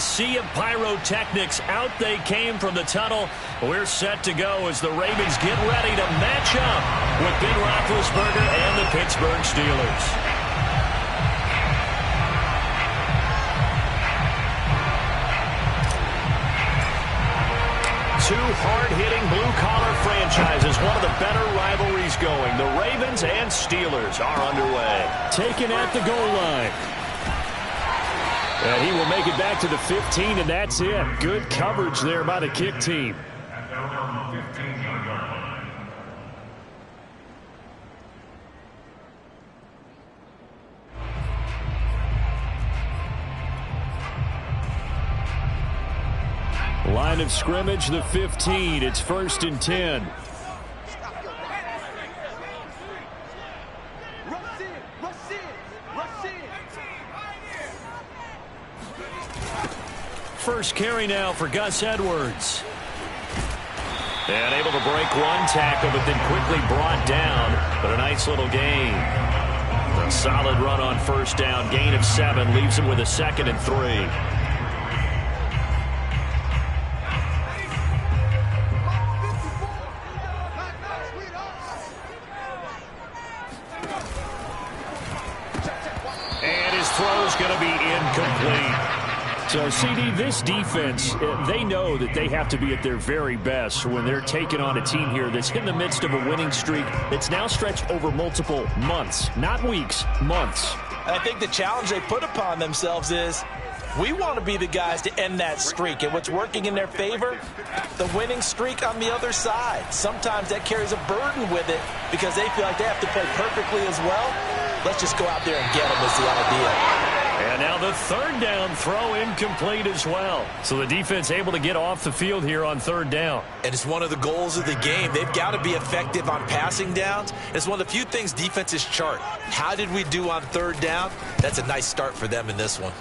sea of pyrotechnics. Out they came from the tunnel. We're set to go as the Ravens get ready to match up with Ben Roethlisberger and the Pittsburgh Steelers. Two hard-hitting blue-collar franchises, one of the better rivalries going. The Ravens and Steelers are underway. Taken at the goal line. And he will make it back to the 15, and that's it. Good coverage there by the kick team. Line of scrimmage, the 15. It's 1st and 10. First carry now for Gus Edwards. And able to break one tackle, but then quickly brought down. But a nice little gain. A solid run on first down. Gain of 7 leaves him with a 2nd and 3. And his throw's going to be incomplete. So, CD, this defense, they know that they have to be at their very best when they're taking on a team here that's in the midst of a winning streak that's now stretched over multiple months, not weeks, months. And I think the challenge they put upon themselves is we want to be the guys to end that streak. And what's working in their favor? The winning streak on the other side. Sometimes that carries a burden with it because they feel like they have to play perfectly as well. Let's just go out there and get them is the idea. And now the 3rd down throw incomplete as well. So the defense able to get off the field here on 3rd down. And it's one of the goals of the game. They've got to be effective on passing downs. It's one of the few things defenses chart. How did we do on 3rd down? That's a nice start for them in this one.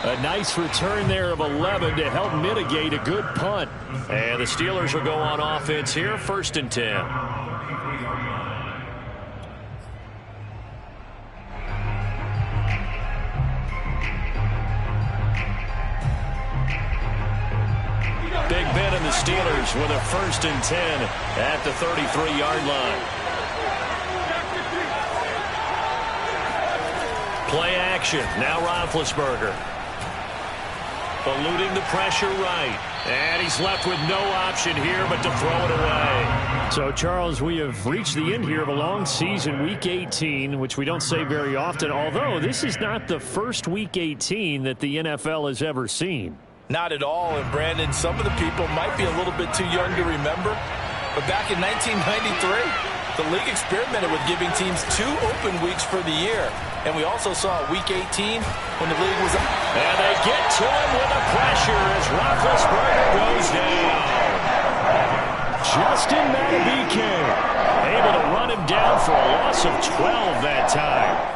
A nice return there of 11 to help mitigate a good punt. And the Steelers will go on offense here, 1st and 10. Big Ben and the Steelers with a 1st and 10 at the 33-yard line. Play action. Now Roethlisberger. Eluding the pressure right. And he's left with no option here but to throw it away. So, Charles, we have reached the end here of a long season, Week 18, which we don't say very often, although this is not the first Week 18 that the NFL has ever seen. Not at all. And, Brandon, some of the people might be a little bit too young to remember. But back in 1993, the league experimented with giving teams 2 open weeks for the year. And we also saw Week 18 when the league was up. And they get to him with the pressure as Roethlisberger goes down. Justin Madubuike able to run him down for a loss of 12 that time.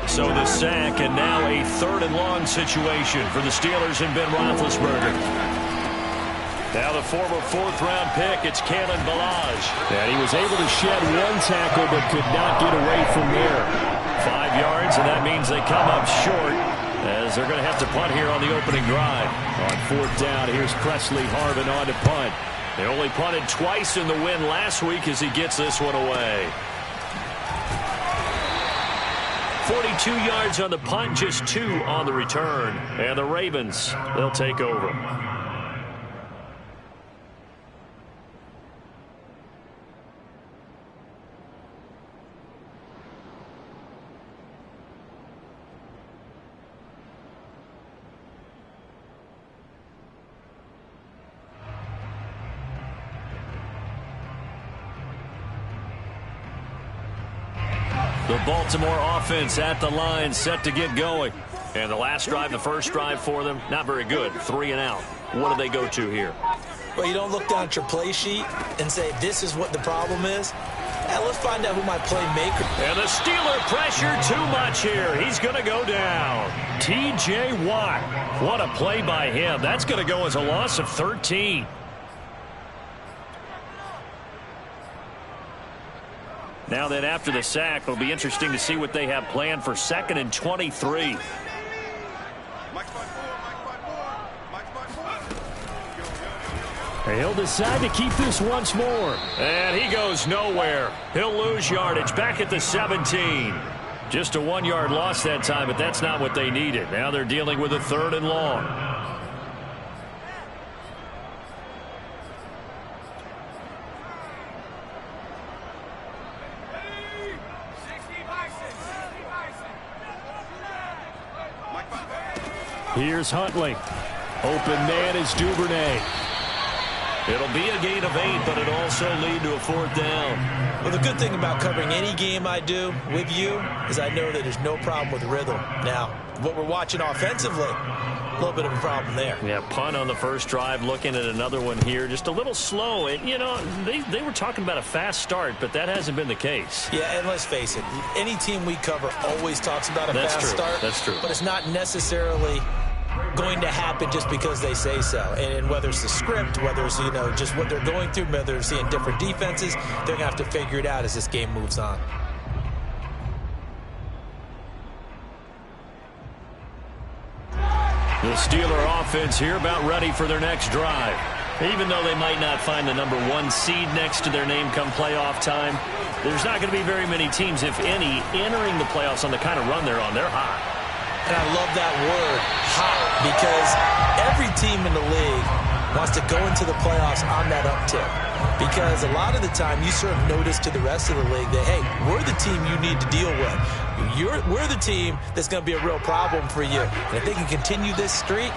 So the sack, and now a 3rd and long situation for the Steelers and Ben Roethlisberger. Now the former 4th-round pick, it's Kalen Ballage. And he was able to shed one tackle but could not get away from there. 5 yards, and that means they come up short as they're going to have to punt here on the opening drive. On 4th down, here's Presley Harvin on to punt. They only punted twice in the win last week as he gets this one away. 42 yards on the punt, just 2 on the return. And the Ravens, they'll take over. The Baltimore offense at the line, set to get going. And the last drive, the first drive for them, not very good. 3 and out. What do they go to here? Well, you don't look down at your play sheet and say, this is what the problem is. Yeah, let's find out who my playmaker. And the Steeler pressure too much here. He's going to go down. T.J. Watt. What a play by him. That's going to go as a loss of 13. Now then, after the sack, it'll be interesting to see what they have planned for 2nd and 23. He'll decide to keep this once more. And he goes nowhere. He'll lose yardage back at the 17. Just a 1-yard loss that time, but that's not what they needed. Now they're dealing with a 3rd and long. Here's Huntley. Open man is Duvernay. It'll be a gain of 8, but it'll also lead to a 4th down. Well, the good thing about covering any game I do with you is I know that there's no problem with rhythm. Now, what we're watching offensively, a little bit of a problem there. Yeah, punt on the first drive, looking at another one here. Just a little slow. And, you know, they were talking about a fast start, but that hasn't been the case. Yeah, and let's face it, any team we cover always talks about a fast start. That's true. But it's not necessarily going to happen just because they say so. And whether it's the script, whether it's, you know, just what they're going through, whether they're seeing different defenses, they're going to have to figure it out as this game moves on. The Steeler offense here about ready for their next drive. Even though they might not find the number 1 seed next to their name come playoff time, there's not going to be very many teams, if any, entering the playoffs on the kind of run they're on. They're hot. And I love that word, hot, because every team in the league wants to go into the playoffs on that uptick. Because a lot of the time you serve notice to the rest of the league that, hey, we're the team you need to deal with. We're the team that's going to be a real problem for you. And if they can continue this streak,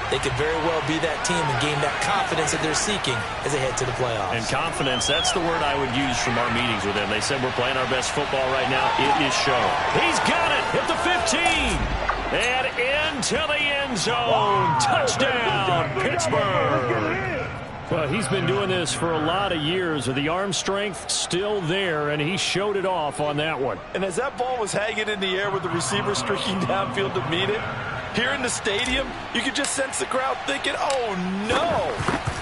they could very well be that team and gain that confidence that they're seeking as they head to the playoffs. And confidence, that's the word I would use from our meetings with them. They said we're playing our best football right now. It is shown. He's got it at the 15. And into the end zone. Touchdown, Pittsburgh. Well, he's been doing this for a lot of years with the arm strength still there, and he showed it off on that one. And as that ball was hanging in the air with the receiver streaking downfield to meet it, here in the stadium, you could just sense the crowd thinking, oh, no.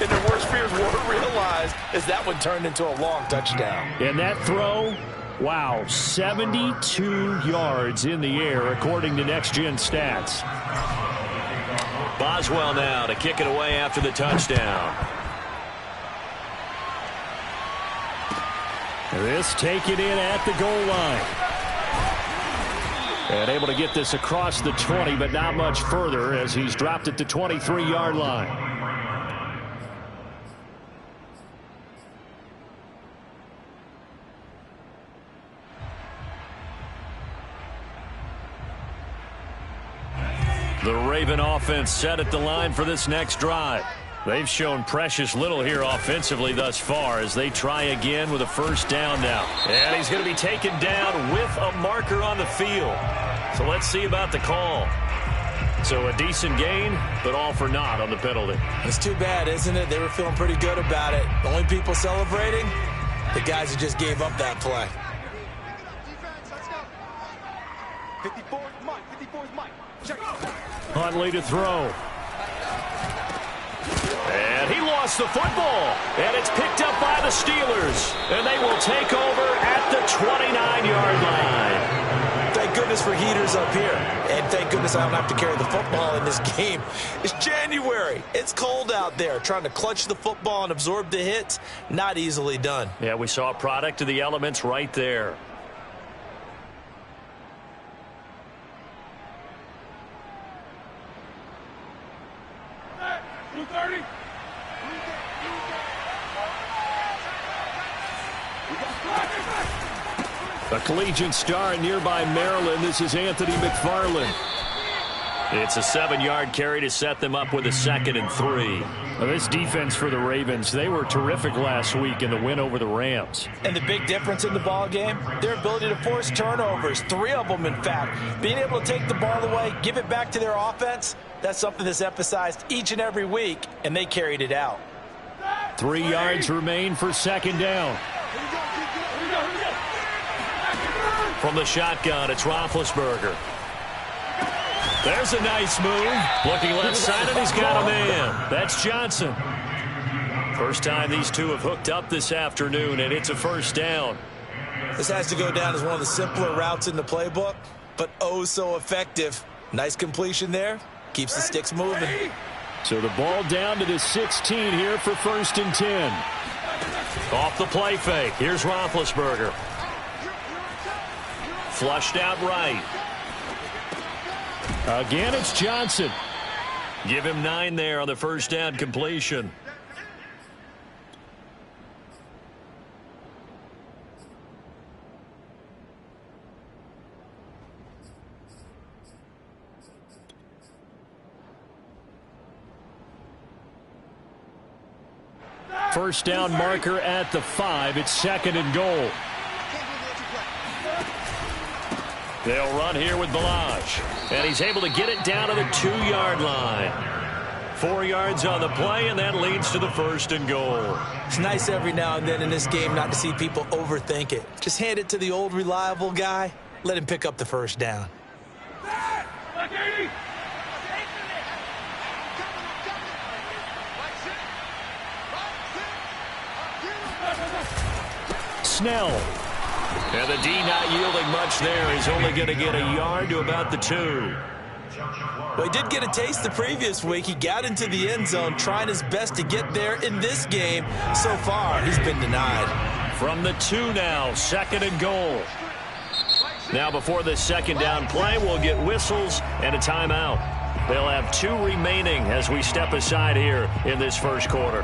And their worst fears weren't realized as that one turned into a long touchdown. And that throw, wow, 72 yards in the air, according to Next Gen Stats. Boswell now to kick it away after the touchdown. This taken in at the goal line. And able to get this across the 20, but not much further as he's dropped at the 23-yard line. The Raven offense set at the line for this next drive. They've shown precious little here offensively thus far as they try again with a 1st down now. And he's going to be taken down with a marker on the field. So let's see about the call. So a decent gain, but all for naught on the penalty. It's too bad, isn't it? They were feeling pretty good about it. The only people celebrating, the guys who just gave up that play. 54's Mike. 54's Mike. Check it out. Huntley to throw. And he lost the football. And it's picked up by the Steelers. And they will take over at the 29-yard line. Thank goodness for heaters up here. And thank goodness I don't have to carry the football in this game. It's January. It's cold out there. Trying to clutch the football and absorb the hits, not easily done. Yeah, we saw a product of the elements right there. A collegiate star in nearby Maryland. This is Anthony McFarland. It's a 7-yard carry to set them up with a 2nd and 3. Well, this defense for the Ravens, they were terrific last week in the win over the Rams. And the big difference in the ball game, their ability to force turnovers, 3 of them in fact. Being able to take the ball away, give it back to their offense, that's something that's emphasized each and every week, and they carried it out. 3 yards remain for 2nd down. From the shotgun, it's Roethlisberger. There's a nice move. Looking left side, and he's got a man. That's Johnson. First time these two have hooked up this afternoon, and it's a first down. This has to go down as one of the simpler routes in the playbook, but oh so effective. Nice completion there. Keeps the sticks moving. So the ball down to the 16 here for 1st and 10. Off the play fake. Here's Roethlisberger. Flushed out right. Again, it's Johnson. Give him 9 there on the first down completion. First down marker at the 5. It's 2nd and goal. They'll run here with Balaj. And he's able to get it down to the 2-yard line. 4 yards on the play, and that leads to the 1st and goal. It's nice every now and then in this game not to see people overthink it. Just hand it to the old reliable guy. Let him pick up the first down. Snell. And the D not yielding much there. He's only going to get a yard to about the 2. Well, he did get a taste the previous week. He got into the end zone trying his best to get there in this game. So far, he's been denied. From the 2 now, 2nd and goal. Now before this 2nd down play, we'll get whistles and a timeout. They'll have 2 remaining as we step aside here in this first quarter.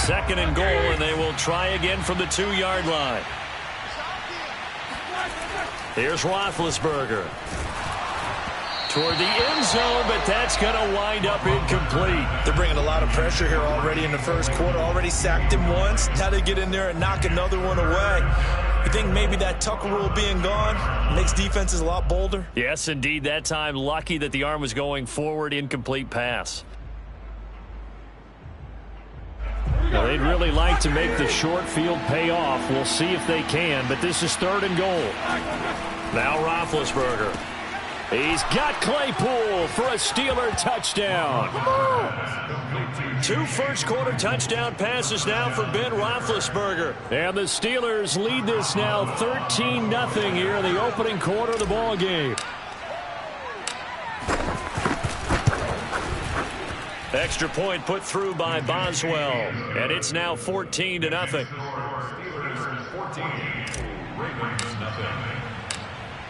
2nd and goal, and they will try again from the 2-yard line. Here's Roethlisberger. Toward the end zone, but that's going to wind up incomplete. They're bringing a lot of pressure here already in the first quarter. Already sacked him once. Now they get in there and knock another one away. You think maybe that Tucker rule being gone makes defenses a lot bolder? Yes, indeed. That time, lucky that the arm was going forward. Incomplete pass. Well, they'd really like to make the short field pay off. We'll see if they can, but this is 3rd and goal. Now Roethlisberger. He's got Claypool for a Steeler touchdown. 2 first-quarter touchdown passes now for Ben Roethlisberger. And the Steelers lead this now 13-0 here in the opening quarter of the ball game. Extra point put through by Boswell, and it's now 14-0.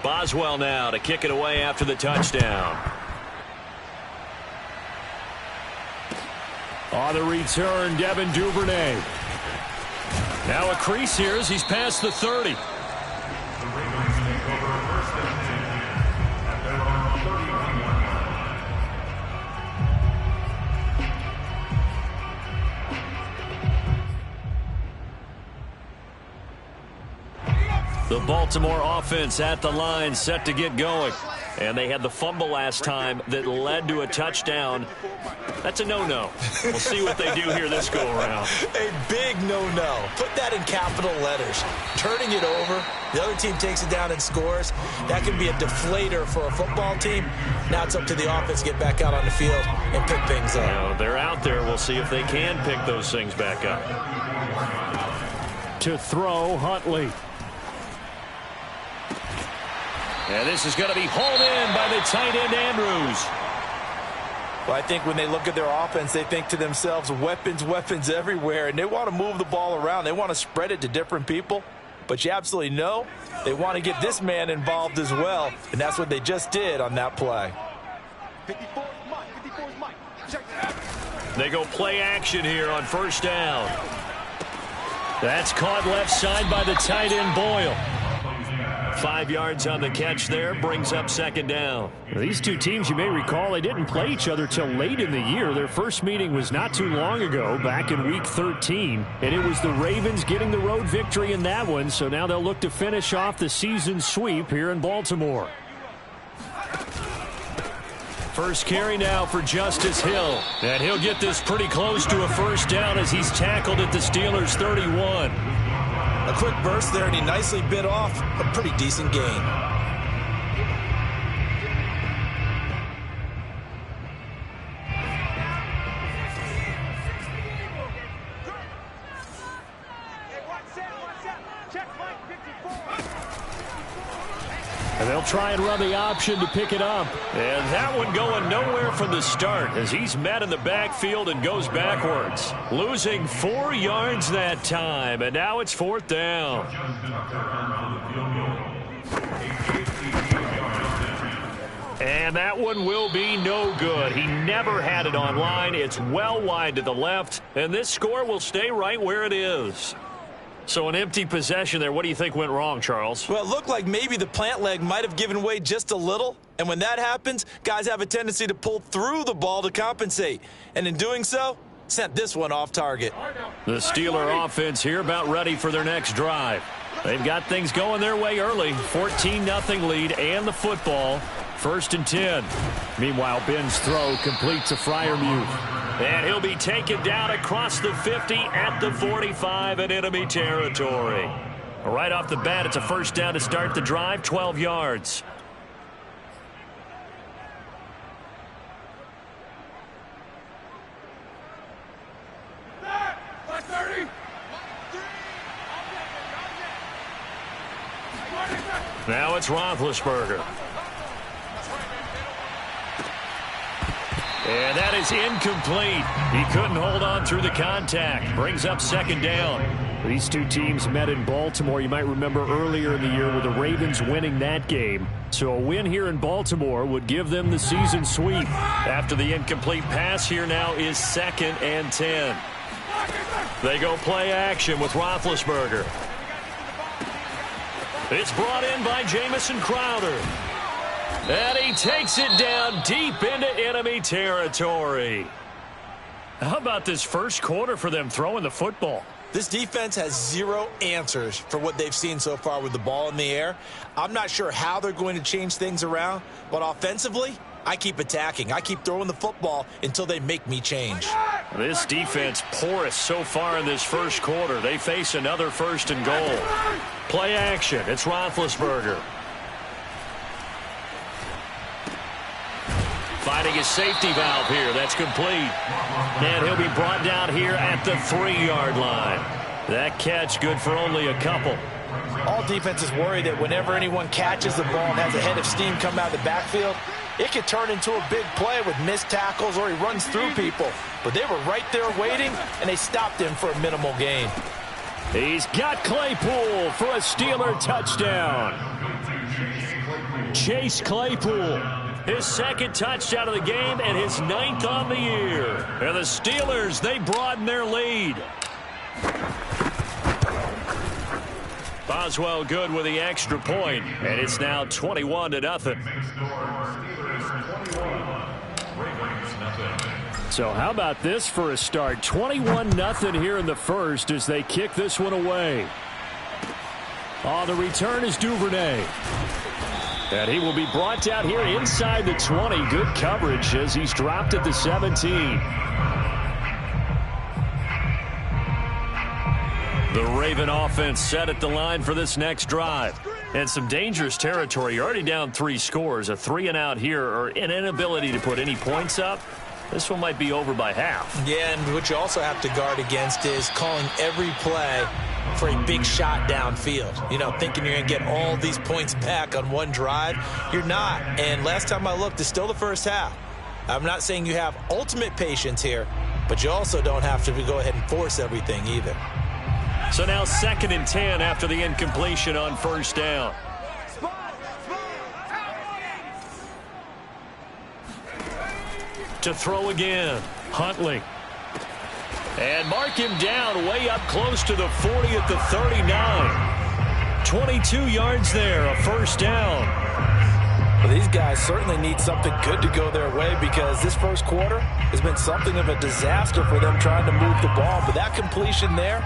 Boswell now to kick it away after the touchdown. On the return, Devin Duvernay. Now a crease here as he's past the 30. The Baltimore offense at the line, set to get going. And they had the fumble last time that led to a touchdown. That's a no-no. We'll see what they do here this go-around. A big no-no. Put that in capital letters. Turning it over, the other team takes it down and scores. That can be a deflator for a football team. Now it's up to the offense to get back out on the field and pick things up. Well, they're out there. We'll see if they can pick those things back up. To throw, Huntley. And this is going to be hauled in by the tight end, Andrews. Well, I think when they look at their offense, they think to themselves, weapons, weapons everywhere, and they want to move the ball around. They want to spread it to different people. But you absolutely know they want to get this man involved as well, and that's what they just did on that play. 54 is Mike. Check. They go play action here on first down. That's caught left side by the tight end, Boyle. 5 yards on the catch there, brings up second down. These two teams, you may recall, they didn't play each other till late in the year. Their first meeting was not too long ago, back in Week 13. And it was the Ravens getting the road victory in that one, so now they'll look to finish off the season sweep here in Baltimore. First carry now for Justice Hill. And he'll get this pretty close to a first down as he's tackled at the Steelers' 31. A quick burst there, and he nicely bit off a pretty decent gain. And they'll try and run the option to pick it up. And that one going nowhere from the start as he's met in the backfield and goes backwards. Losing 4 yards that time, and now it's 4th down. And that one will be no good. He never had it on line. It's well wide to the left, and this score will stay right where it is. So an empty possession there. What do you think went wrong, Charles? Well, it looked like maybe the plant leg might have given way just a little. And when that happens, guys have a tendency to pull through the ball to compensate. And in doing so, sent this one off target. The Steeler offense here about ready for their next drive. They've got things going their way early. 14-0 lead and the football. 1st and 10. Meanwhile, Ben's throw complete to Freiermuth. And he'll be taken down across the 50 at the 45 in enemy territory. Right off the bat, it's a 1st down to start the drive, 12 yards. Now it's Roethlisberger. And that is incomplete. He couldn't hold on through the contact. Brings up 2nd down. These two teams met in Baltimore. You might remember earlier in the year with the Ravens winning that game. So a win here in Baltimore would give them the season sweep. After the incomplete pass, here now is 2nd and 10. They go play action with Roethlisberger. It's brought in by Jamison Crowder. And he takes it down deep into enemy territory. How about this first quarter for them throwing the football? This defense has 0 answers for what they've seen so far with the ball in the air. I'm not sure how they're going to change things around, but offensively, I keep attacking. I keep throwing the football until they make me change. This defense porous so far in this first quarter. They face another 1st and goal. Play action. It's Roethlisberger. Finding his safety valve here. That's complete. And he'll be brought down here at the 3-yard line. That catch good for only a couple. All defenses worry that whenever anyone catches the ball and has a head of steam come out of the backfield, it could turn into a big play with missed tackles or he runs through people. But they were right there waiting, and they stopped him for a minimal gain. He's got Claypool for a Steeler touchdown. Chase Claypool. His 2nd touchdown of the game and his 9th on the year. And the Steelers, they broaden their lead. Boswell good with the extra point, and it's now 21-0. So how about this for a start? 21-0 here in the first as they kick this one away. On the return is Duvernay. And he will be brought down here inside the 20. Good coverage as he's dropped at the 17. The Raven offense set at the line for this next drive. And some dangerous territory. You're already down 3 scores. A 3-and-out here or an inability to put any points up. This one might be over by half. Yeah, and what you also have to guard against is calling every play for a big shot downfield. You know, thinking you're going to get all these points back on one drive. You're not. And last time I looked, it's still the first half. I'm not saying you have ultimate patience here, but you also don't have to go ahead and force everything either. So now 2nd and 10 after the incompletion on 1st down. To throw again, Huntley. And mark him down way up close to the 40 at the 39. 22 yards there, a 1st down. Well, these guys certainly need something good to go their way because this first quarter has been something of a disaster for them trying to move the ball. But that completion there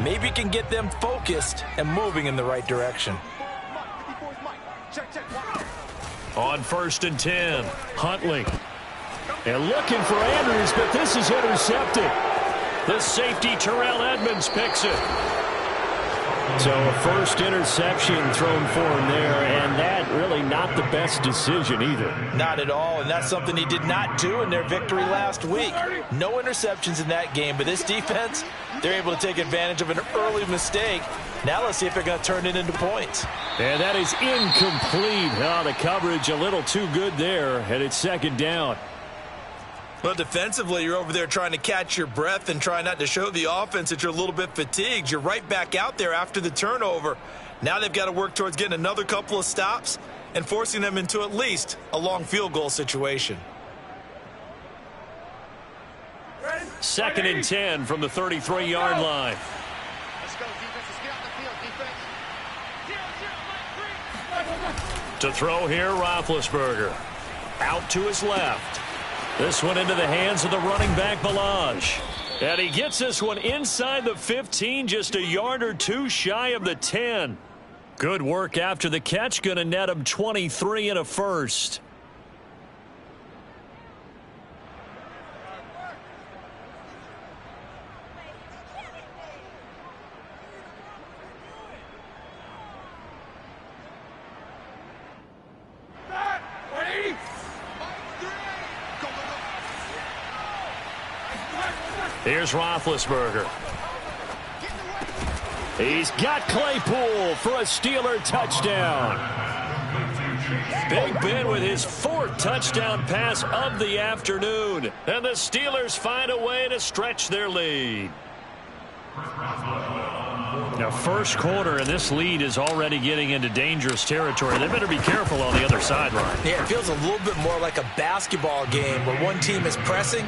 maybe can get them focused and moving in the right direction. On 1st and 10, Huntley. And looking for Andrews, but this is intercepted. the safety Terrell Edmonds picks it. So a first interception thrown for him there, and that really not the best decision either. Not at all, and that's something he did not do in their victory last week. No interceptions in that game, but this defense, they're able to take advantage of an early mistake. Now let's see if they're going to turn it into points. And that is incomplete. Oh, the coverage a little too good there, and it's second down. Well, defensively, you're over there trying to catch your breath and try not to show the offense that you're a little bit fatigued. You're right back out there after the turnover. Now they've got to work towards getting another couple of stops and forcing them into at least a long field goal situation. 2nd and 10 from the 33-yard line. Let's go, defense. Let's get out the field, defense. To throw here, Roethlisberger. Out to his left. This one into the hands of the running back, Balaj. And he gets this one inside the 15, just a yard or two shy of the 10. Good work after the catch, going to net him 23 and a first. Here's Roethlisberger. He's got Claypool for a Steeler touchdown. Big Ben with his 4th touchdown pass of the afternoon. And the Steelers find a way to stretch their lead. Now, first quarter, and this lead is already getting into dangerous territory. They better be careful on the other sideline. Yeah, it feels a little bit more like a basketball game where one team is pressing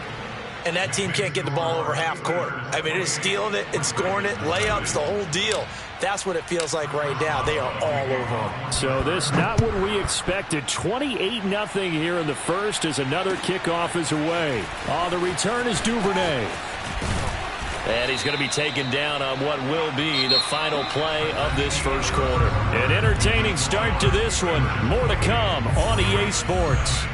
and that team can't get the ball over half court. I mean, it is stealing it and scoring it, layups, the whole deal. That's what it feels like right now. They are all over them. So this not what we expected. 28-0 here in the first as another kickoff is away. The return is Duvernay. And he's going to be taken down on what will be the final play of this first quarter. An entertaining start to this one. More to come on EA Sports.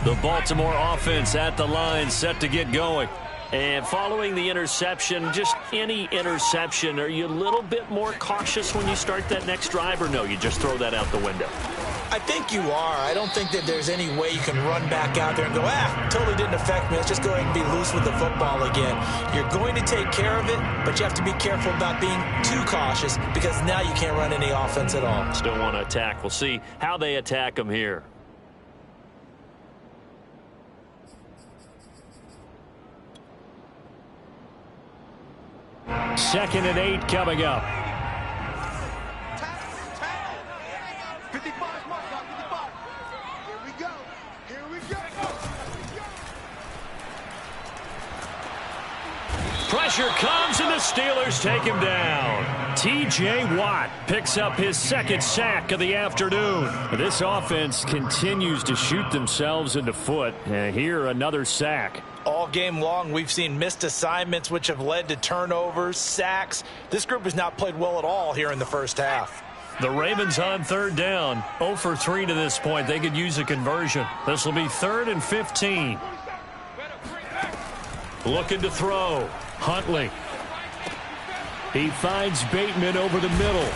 The Baltimore offense at the line, set to get going. And following the interception, just any interception, are you a little bit more cautious when you start that next drive, or no, you just throw that out the window? I think you are. I don't think that there's any way you can run back out there and go, totally didn't affect me. Let's just go ahead and be loose with the football again. You're going to take care of it, but you have to be careful about being too cautious because now you can't run any offense at all. Still want to attack. We'll see how they attack them here. Second and 8 coming up. 55 mark, 55. Here we go. Here we go. Pressure comes, and the Steelers take him down. T.J. Watt picks up his 2nd sack of the afternoon. This offense continues to shoot themselves in the foot. Here, another sack. All game long, we've seen missed assignments, which have led to turnovers, sacks. This group has not played well at all here in the first half. The Ravens on 3rd down. 0 for 3 to this point. They could use a conversion. This will be 3rd and 15. Looking to throw. Huntley. He finds Bateman over the middle.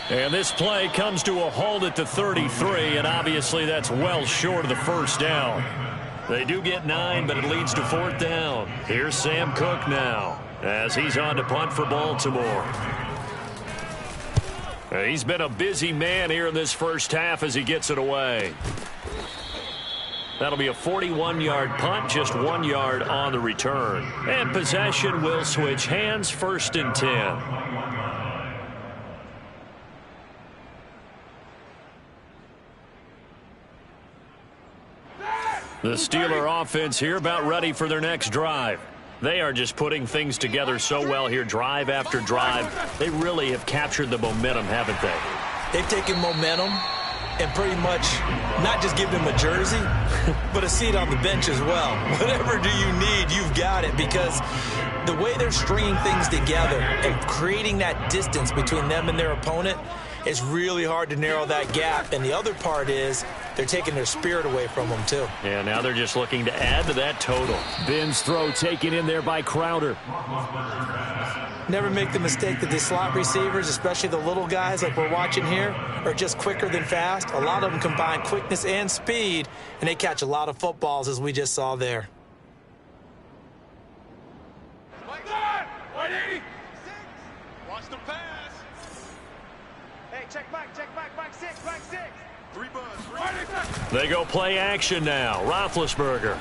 And this play comes to a halt at the 33, and obviously that's well short of the first down. They do get 9, but it leads to 4th down. Here's Sam Cook now as he's on to punt for Baltimore. He's been a busy man here in this first half as he gets it away. That'll be a 41-yard punt, just 1 yard on the return. And possession will switch hands, 1st and 10. The Steeler offense here about ready for their next drive. They are just putting things together so well here, drive after drive. They really have captured the momentum, haven't they? They've taken momentum, and pretty much not just give him a jersey, but a seat on the bench as well. Whatever do you need, you've got it, because the way they're stringing things together and creating that distance between them and their opponent, it's really hard to narrow that gap. And the other part is they're taking their spirit away from them, too. Yeah, now they're just looking to add to that total. Ben's throw taken in there by Crowder. Never make the mistake that the slot receivers, especially the little guys like we're watching here, are just quicker than fast. A lot of them combine quickness and speed, and they catch a lot of footballs, as we just saw there. Watch the pass. Hey, check back, back six. 3 buzz. They go play action now. Roethlisberger.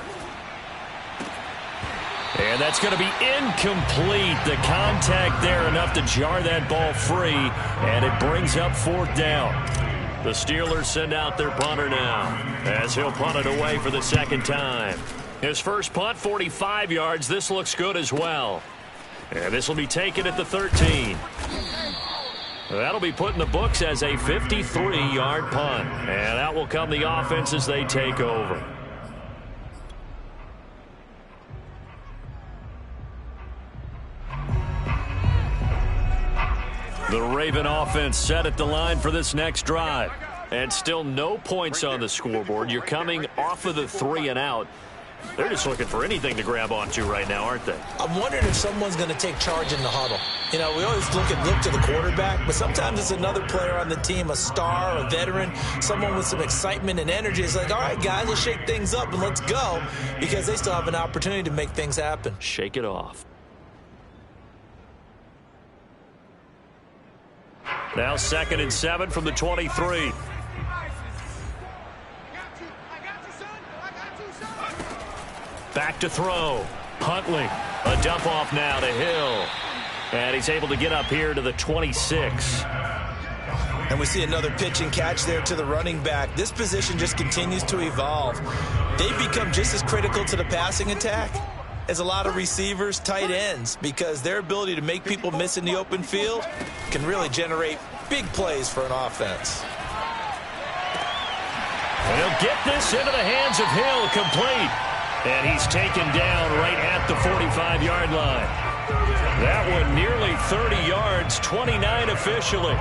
And that's going to be incomplete. The contact there enough to jar that ball free, and it brings up 4th down. The Steelers send out their punter now, as he'll punt it away for the 2nd time. His first punt, 45 yards. This looks good as well. And this will be taken at the 13. That'll be put in the books as a 53-yard punt. And out will come the offense as they take over. The Raven offense set at the line for this next drive. And still no points on the scoreboard. You're coming off of the 3 and out. They're just looking for anything to grab onto right now, aren't they? I'm wondering if someone's going to take charge in the huddle. You know, we always look to the quarterback, but sometimes it's another player on the team, a star, a veteran, someone with some excitement and energy. It's like, all right, guys, let's shake things up and let's go, because they still have an opportunity to make things happen. Shake it off. Now 2nd and 7 from the 23. Back to throw. Huntley. A dump off now to Hill. And he's able to get up here to the 26. And we see another pitch and catch there to the running back. This position just continues to evolve. They become just as critical to the passing attack as a lot of receivers, tight ends, because their ability to make people miss in the open field can really generate big plays for an offense. And he'll get this into the hands of Hill, complete. And he's taken down right at the 45-yard line. That one nearly 30 yards, 29 officially.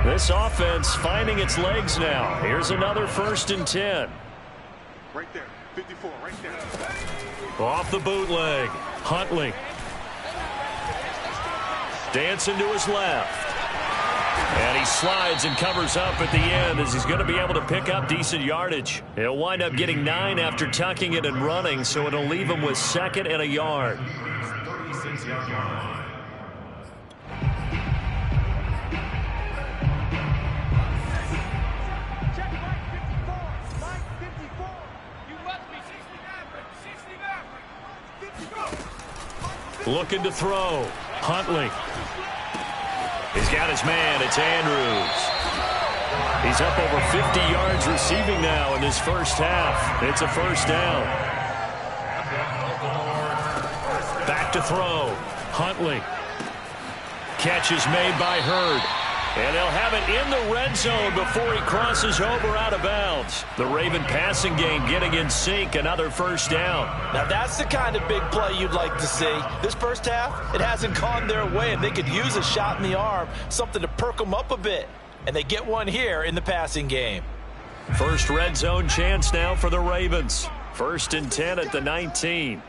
This offense finding its legs now. Here's another 1st and 10. Right there, 54, right there. Off the bootleg, Huntley. Dancing to his left. And he slides and covers up at the end as he's going to be able to pick up decent yardage. He'll wind up getting 9 after tucking it and running, so it'll leave him with 2nd and a yard. Looking to throw. Huntley. He's got his man. It's Andrews. He's up over 50 yards receiving now in this first half. It's a 1st down. Back to throw. Huntley. Catch is made by Hurd. And they'll have it in the red zone before he crosses over out of bounds. The Raven passing game getting in sync, another 1st down. Now that's the kind of big play you'd like to see. This first half, it hasn't gone their way, and they could use a shot in the arm, something to perk them up a bit. And they get one here in the passing game. First red zone chance now for the Ravens. 1st and 10 at the 19.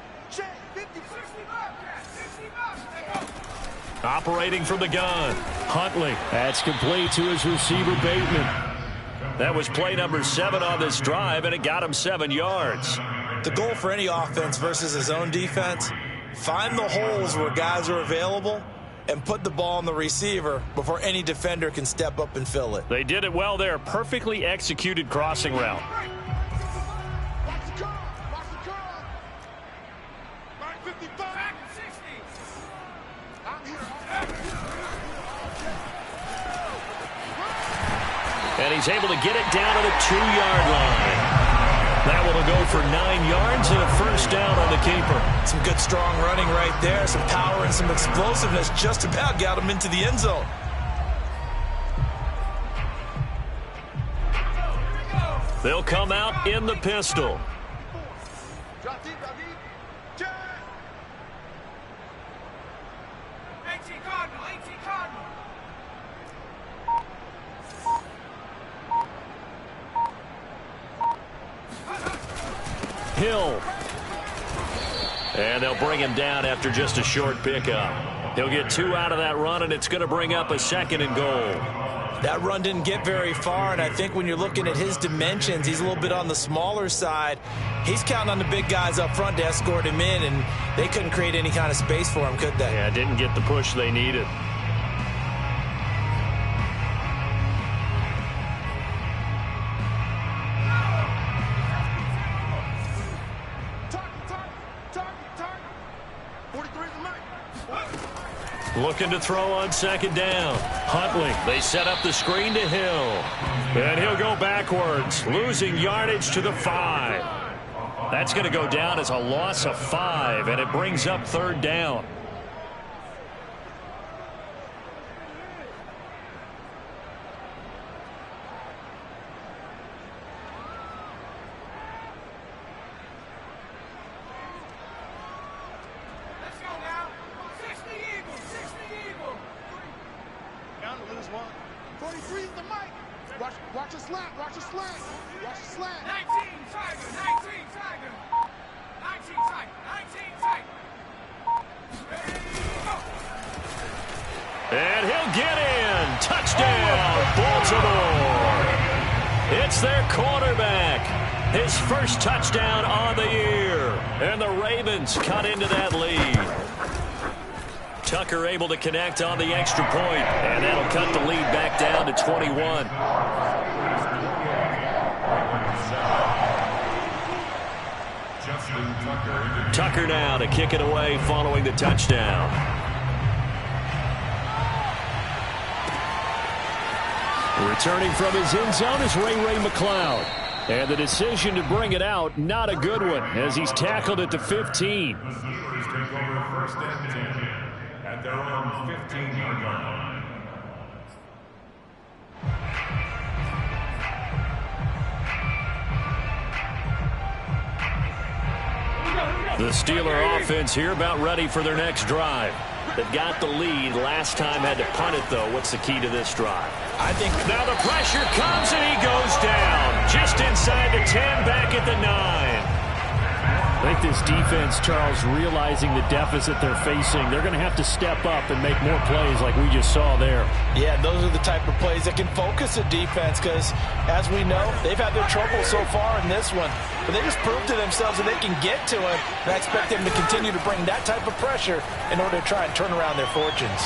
Operating from the gun. Huntley. That's complete to his receiver, Bateman. That was play number 7 on this drive, and it got him 7 yards. The goal for any offense versus his own defense, find the holes where guys are available and put the ball on the receiver before any defender can step up and fill it. They did it well there. Perfectly executed crossing route. And he's able to get it down to the 2-yard line. That one will go for 9 yards and a 1st down on the keeper. Some good, strong running right there. Some power and some explosiveness just about got him into the end zone. They'll come out in the pistol. Drop deep, check. 18 Cardinal, 18 Cardinal. Hill. And they'll bring him down after just a short pickup. He'll get 2 out of that run, and it's going to bring up a 2nd and goal. That run didn't get very far, and I think when you're looking at his dimensions, he's a little bit on the smaller side. He's counting on the big guys up front to escort him in, and they couldn't create any kind of space for him, could they? Yeah, didn't get the push they needed. Looking to throw on 2nd down. Huntley. They set up the screen to Hill. And he'll go backwards, losing yardage to the 5. That's going to go down as a loss of 5, and it brings up 3rd down. Watch a slant, watch a slant, watch a slant. 19 Tiger, 19 Tiger. 19 Tiger, 19 Tiger. And he'll get in. Touchdown, Baltimore. It's their quarterback. His first touchdown on the year. And the Ravens cut into that lead. Tucker able to connect on the extra point, and that'll cut the lead back down to 21. Tucker now to kick it away following the touchdown. Returning from his end zone is Ray McLeod. And the decision to bring it out, not a good one, as he's tackled at the 15. At their own 15-yard line. The Steeler offense here about ready for their next drive. They've got the lead. Last time had to punt it, though. What's the key to this drive? I think now the pressure comes, and he goes down. Just inside the 10, back at the 9. I think this defense, Charles, realizing the deficit they're facing, they're going to have to step up and make more plays like we just saw there. Yeah, those are the type of plays that can focus a defense because, as we know, they've had their trouble so far in this one. But they just proved to themselves that they can get to it, and I expect them to continue to bring that type of pressure in order to try and turn around their fortunes.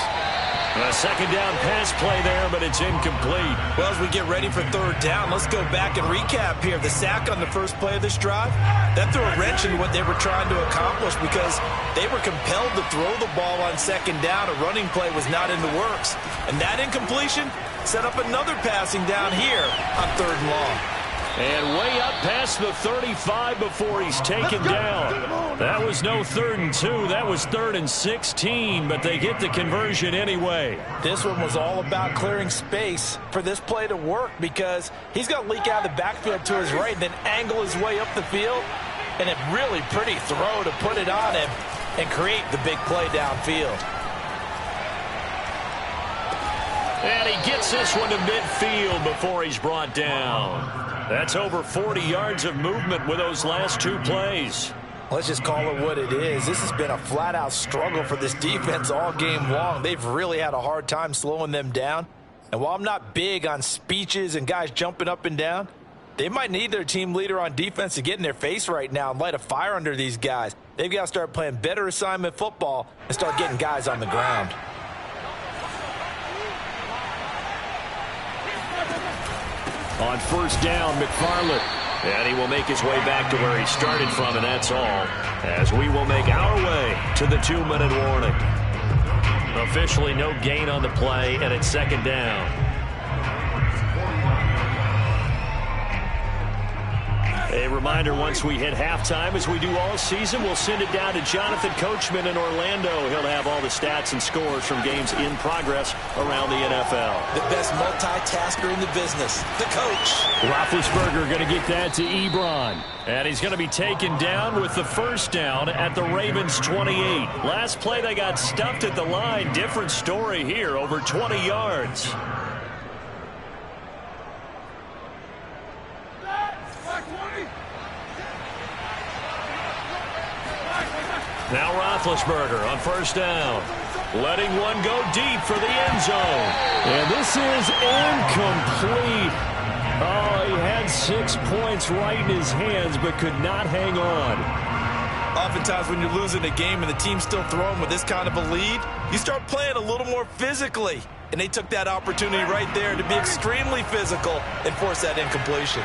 A 2nd down pass play there, but it's incomplete. Well, as we get ready for 3rd down, let's go back and recap here. The sack on the first play of this drive, that threw a wrench into what they were trying to accomplish because they were compelled to throw the ball on 2nd down. A running play was not in the works. And that incompletion set up another passing down here on 3rd and long. And way up past the 35 before he's taken down. That was no 3rd and 2. That was 3rd and 16, but they get the conversion anyway. This one was all about clearing space for this play to work because he's got to leak out of the backfield to his right and then angle his way up the field. And a really pretty throw to put it on him and create the big play downfield. And he gets this one to midfield before he's brought down. That's over 40 yards of movement with those last 2 plays. Let's just call it what it is. This has been a flat-out struggle for this defense all game long. They've really had a hard time slowing them down. And while I'm not big on speeches and guys jumping up and down, they might need their team leader on defense to get in their face right now and light a fire under these guys. They've got to start playing better assignment football and start getting guys on the ground. On 1st down, McFarland. And he will make his way back to where he started from, and that's all. As we will make our way to the 2-minute warning. Officially no gain on the play, and it's 2nd down. A reminder, once we hit halftime, as we do all season, we'll send it down to Jonathan Coachman in Orlando. He'll have all the stats and scores from games in progress around the NFL. The best multitasker in the business, the coach. Roethlisberger going to get that to Ebron. And he's going to be taken down with the first down at the Ravens' 28. Last play, they got stuffed at the line. Different story here, over 20 yards. Now Roethlisberger on first down. Letting one go deep for the end zone. And this is incomplete. Oh, he had 6 points right in his hands, but could not hang on. Oftentimes when you're losing a game and the team's still throwing with this kind of a lead, you start playing a little more physically. And they took that opportunity right there to be extremely physical and force that incompletion.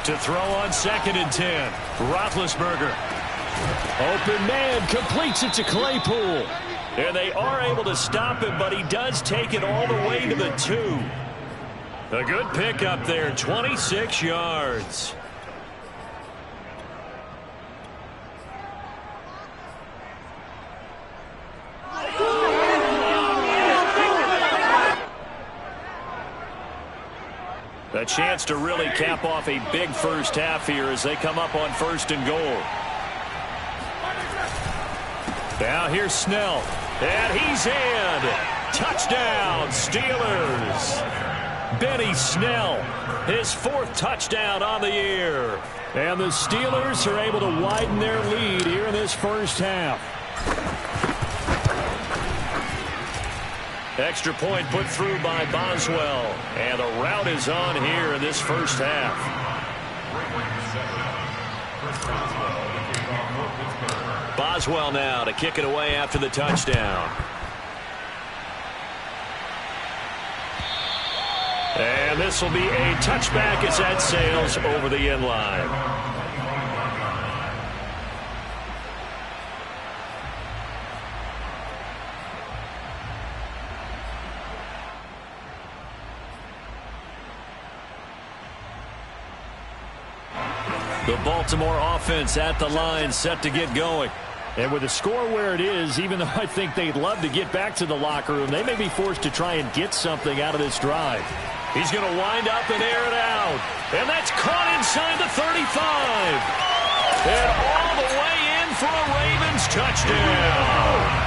To throw on 2nd and 10. Roethlisberger. Open man, completes it to Claypool. And they are able to stop him, but he does take it all the way to the 2. A good pick up there, 26 yards. A chance to really cap off a big first half here as they come up on 1st and goal. Now here's Snell. And he's in. Touchdown, Steelers. Benny Snell, his 4th touchdown on the year. And the Steelers are able to widen their lead here in this first half. Extra point put through by Boswell. And the route is on here in this first half. Boswell now to kick it away after the touchdown. And this will be a touchback as that sails over the end line. The Baltimore offense at the line, set to get going. And with the score where it is, even though I think they'd love to get back to the locker room, they may be forced to try and get something out of this drive. He's going to wind up and air it out. And that's caught inside the 35. And all the way in for a Ravens touchdown.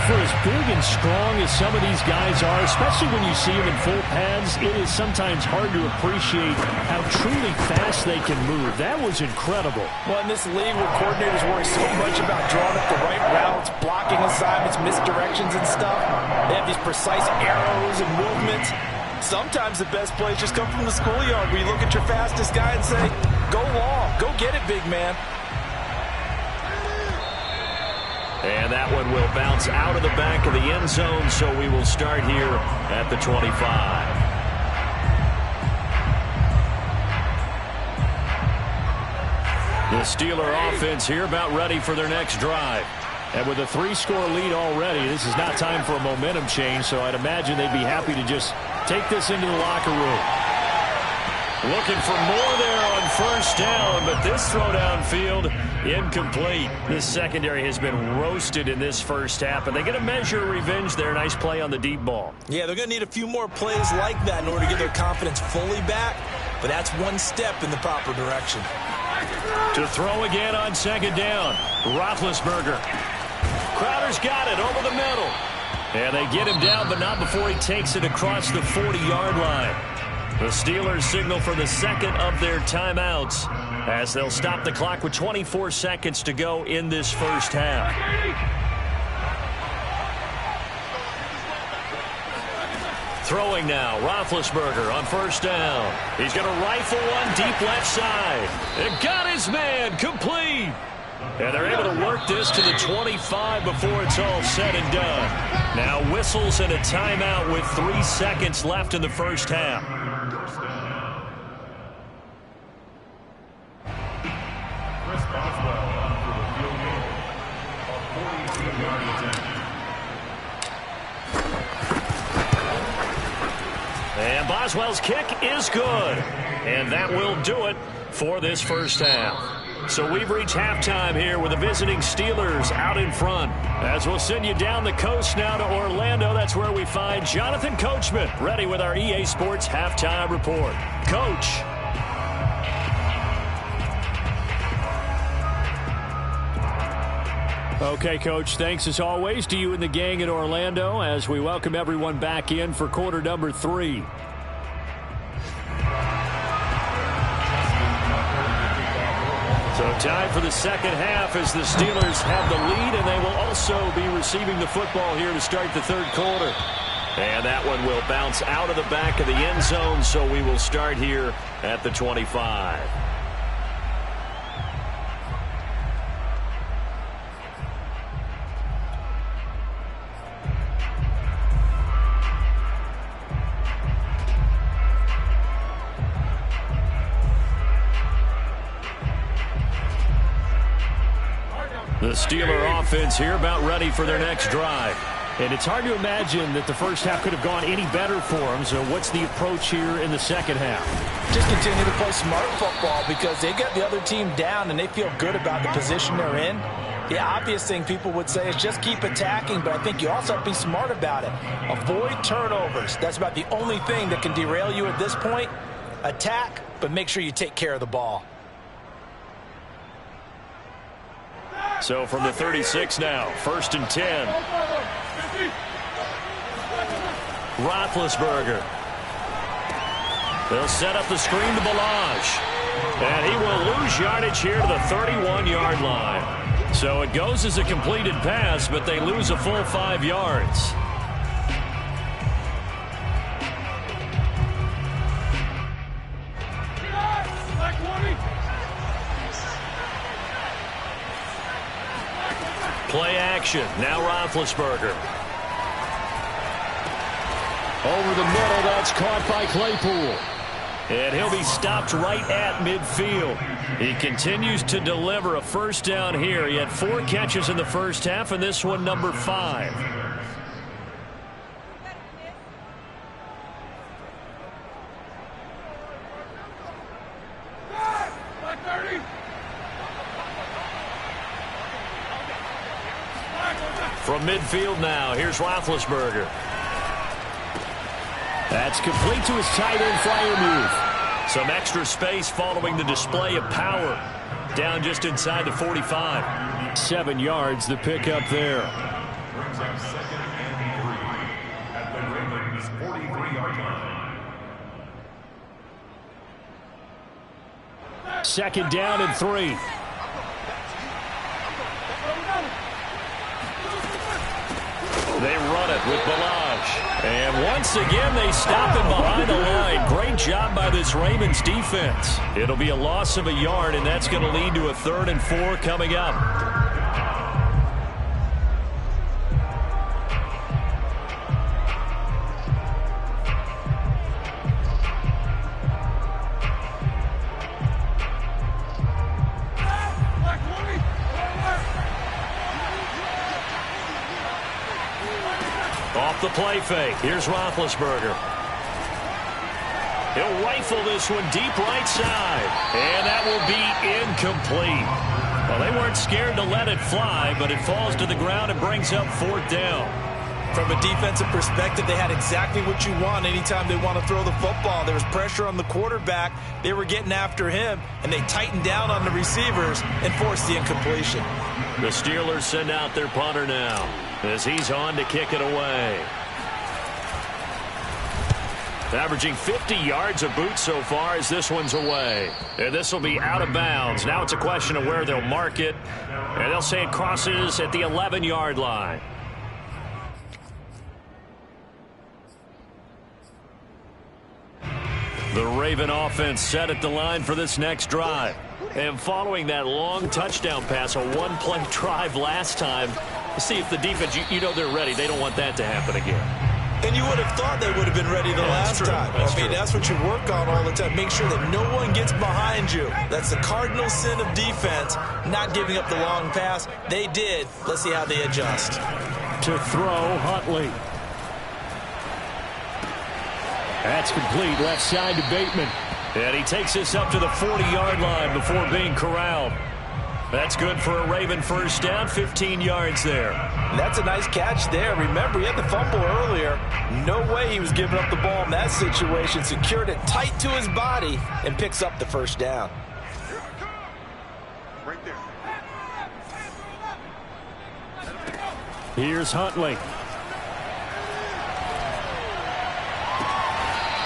For as big and strong as some of these guys are, especially when you see them in full pads, it is sometimes hard to appreciate how truly fast they can move. That was incredible. Well, in this league where coordinators worry so much about drawing up the right routes, blocking assignments, misdirections and stuff, they have these precise arrows and movements. Sometimes the best plays just come from the schoolyard where you look at your fastest guy and say, go long, go get it, big man. And that one will bounce out of the back of the end zone, so we will start here at the 25. The Steeler offense here about ready for their next drive. And with a 3-score lead already, this is not time for a momentum change, so I'd imagine they'd be happy to just take this into the locker room. Looking for more there on first down, but this throw downfield incomplete. This secondary has been roasted in this first half, and they get a measure of revenge there. Nice play on the deep ball. Yeah, they're going to need a few more plays like that in order to get their confidence fully back, but that's one step in the proper direction. To throw again on 2nd down, Roethlisberger. Crowder's got it over the middle. And they get him down, but not before he takes it across the 40-yard line. The Steelers signal for the second of their timeouts as they'll stop the clock with 24 seconds to go in this first half. Throwing now, Roethlisberger on first down. He's going to rifle one deep left side. It got his man complete. And they're able to work this to the 25 before it's all said and done. Now whistles and a timeout with 3 seconds left in the first half. And Boswell's kick is good. And that will do it for this first half. So we've reached halftime here with the visiting Steelers out in front. As we'll send you down the coast now to Orlando, that's where we find Jonathan Coachman, ready with our EA Sports Halftime Report. Coach. Okay, Coach, thanks as always to you and the gang in Orlando as we welcome everyone back in for quarter number 3. So time for the second half as the Steelers have the lead, and they will also be receiving the football here to start the third quarter. And that one will bounce out of the back of the end zone, so we will start here at the 25. The Steeler offense here about ready for their next drive. And it's hard to imagine that the first half could have gone any better for them. So what's the approach here in the second half? Just continue to play smart football because they got the other team down and they feel good about the position they're in. The obvious thing people would say is just keep attacking, but I think you also have to be smart about it. Avoid turnovers. That's about the only thing that can derail you at this point. Attack, but make sure you take care of the ball. So from the 36 now, 1st and 10. Roethlisberger. They'll set up the screen to Balaj. And he will lose yardage here to the 31-yard line. So it goes as a completed pass, but they lose a full 5 yards. Play action. Now Roethlisberger. Over the middle, that's caught by Claypool. And he'll be stopped right at midfield. He continues to deliver a first down here. He had 4 catches in the first half, and this one number 5. From midfield now, here's Roethlisberger. That's complete to his tight end flyer move. Some extra space following the display of power. Down just inside the 45. 7 yards, the pickup there. Brings up 2nd and 3 at the Ravens' 43-yard line. 2nd down and 3. They run it with Balaj. And once again, they stop him behind the line. Great job by this Ravens defense. It'll be a loss of a yard, and that's going to lead to a 3rd and 4 coming up. Off the play fake. Here's Roethlisberger. He'll rifle this one deep right side. And that will be incomplete. Well, they weren't scared to let it fly, but it falls to the ground and brings up 4th down. From a defensive perspective, they had exactly what you want anytime they want to throw the football. There was pressure on the quarterback. They were getting after him, and they tightened down on the receivers and forced the incompletion. The Steelers send out their punter now as he's on to kick it away. Averaging 50 yards a boot so far as this one's away. And this will be out of bounds. Now it's a question of where they'll mark it. And they'll say it crosses at the 11-yard line. The Raven offense set at the line for this next drive. And following that long touchdown pass, a one-play drive last time, see if the defense, you know they're ready. They don't want that to happen again. And you would have thought they would have been ready the last time. That's what you work on all the time. Make sure that no one gets behind you. That's the cardinal sin of defense, not giving up the long pass. They did. Let's see how they adjust. To throw, Huntley. That's complete left side to Bateman. And he takes this up to the 40-yard line before being corralled. That's good for a Raven first down, 15 yards there. That's a nice catch there. Remember, he had the fumble earlier. No way he was giving up the ball in that situation. Secured it tight to his body and picks up the first down. Right there. Here's Huntley.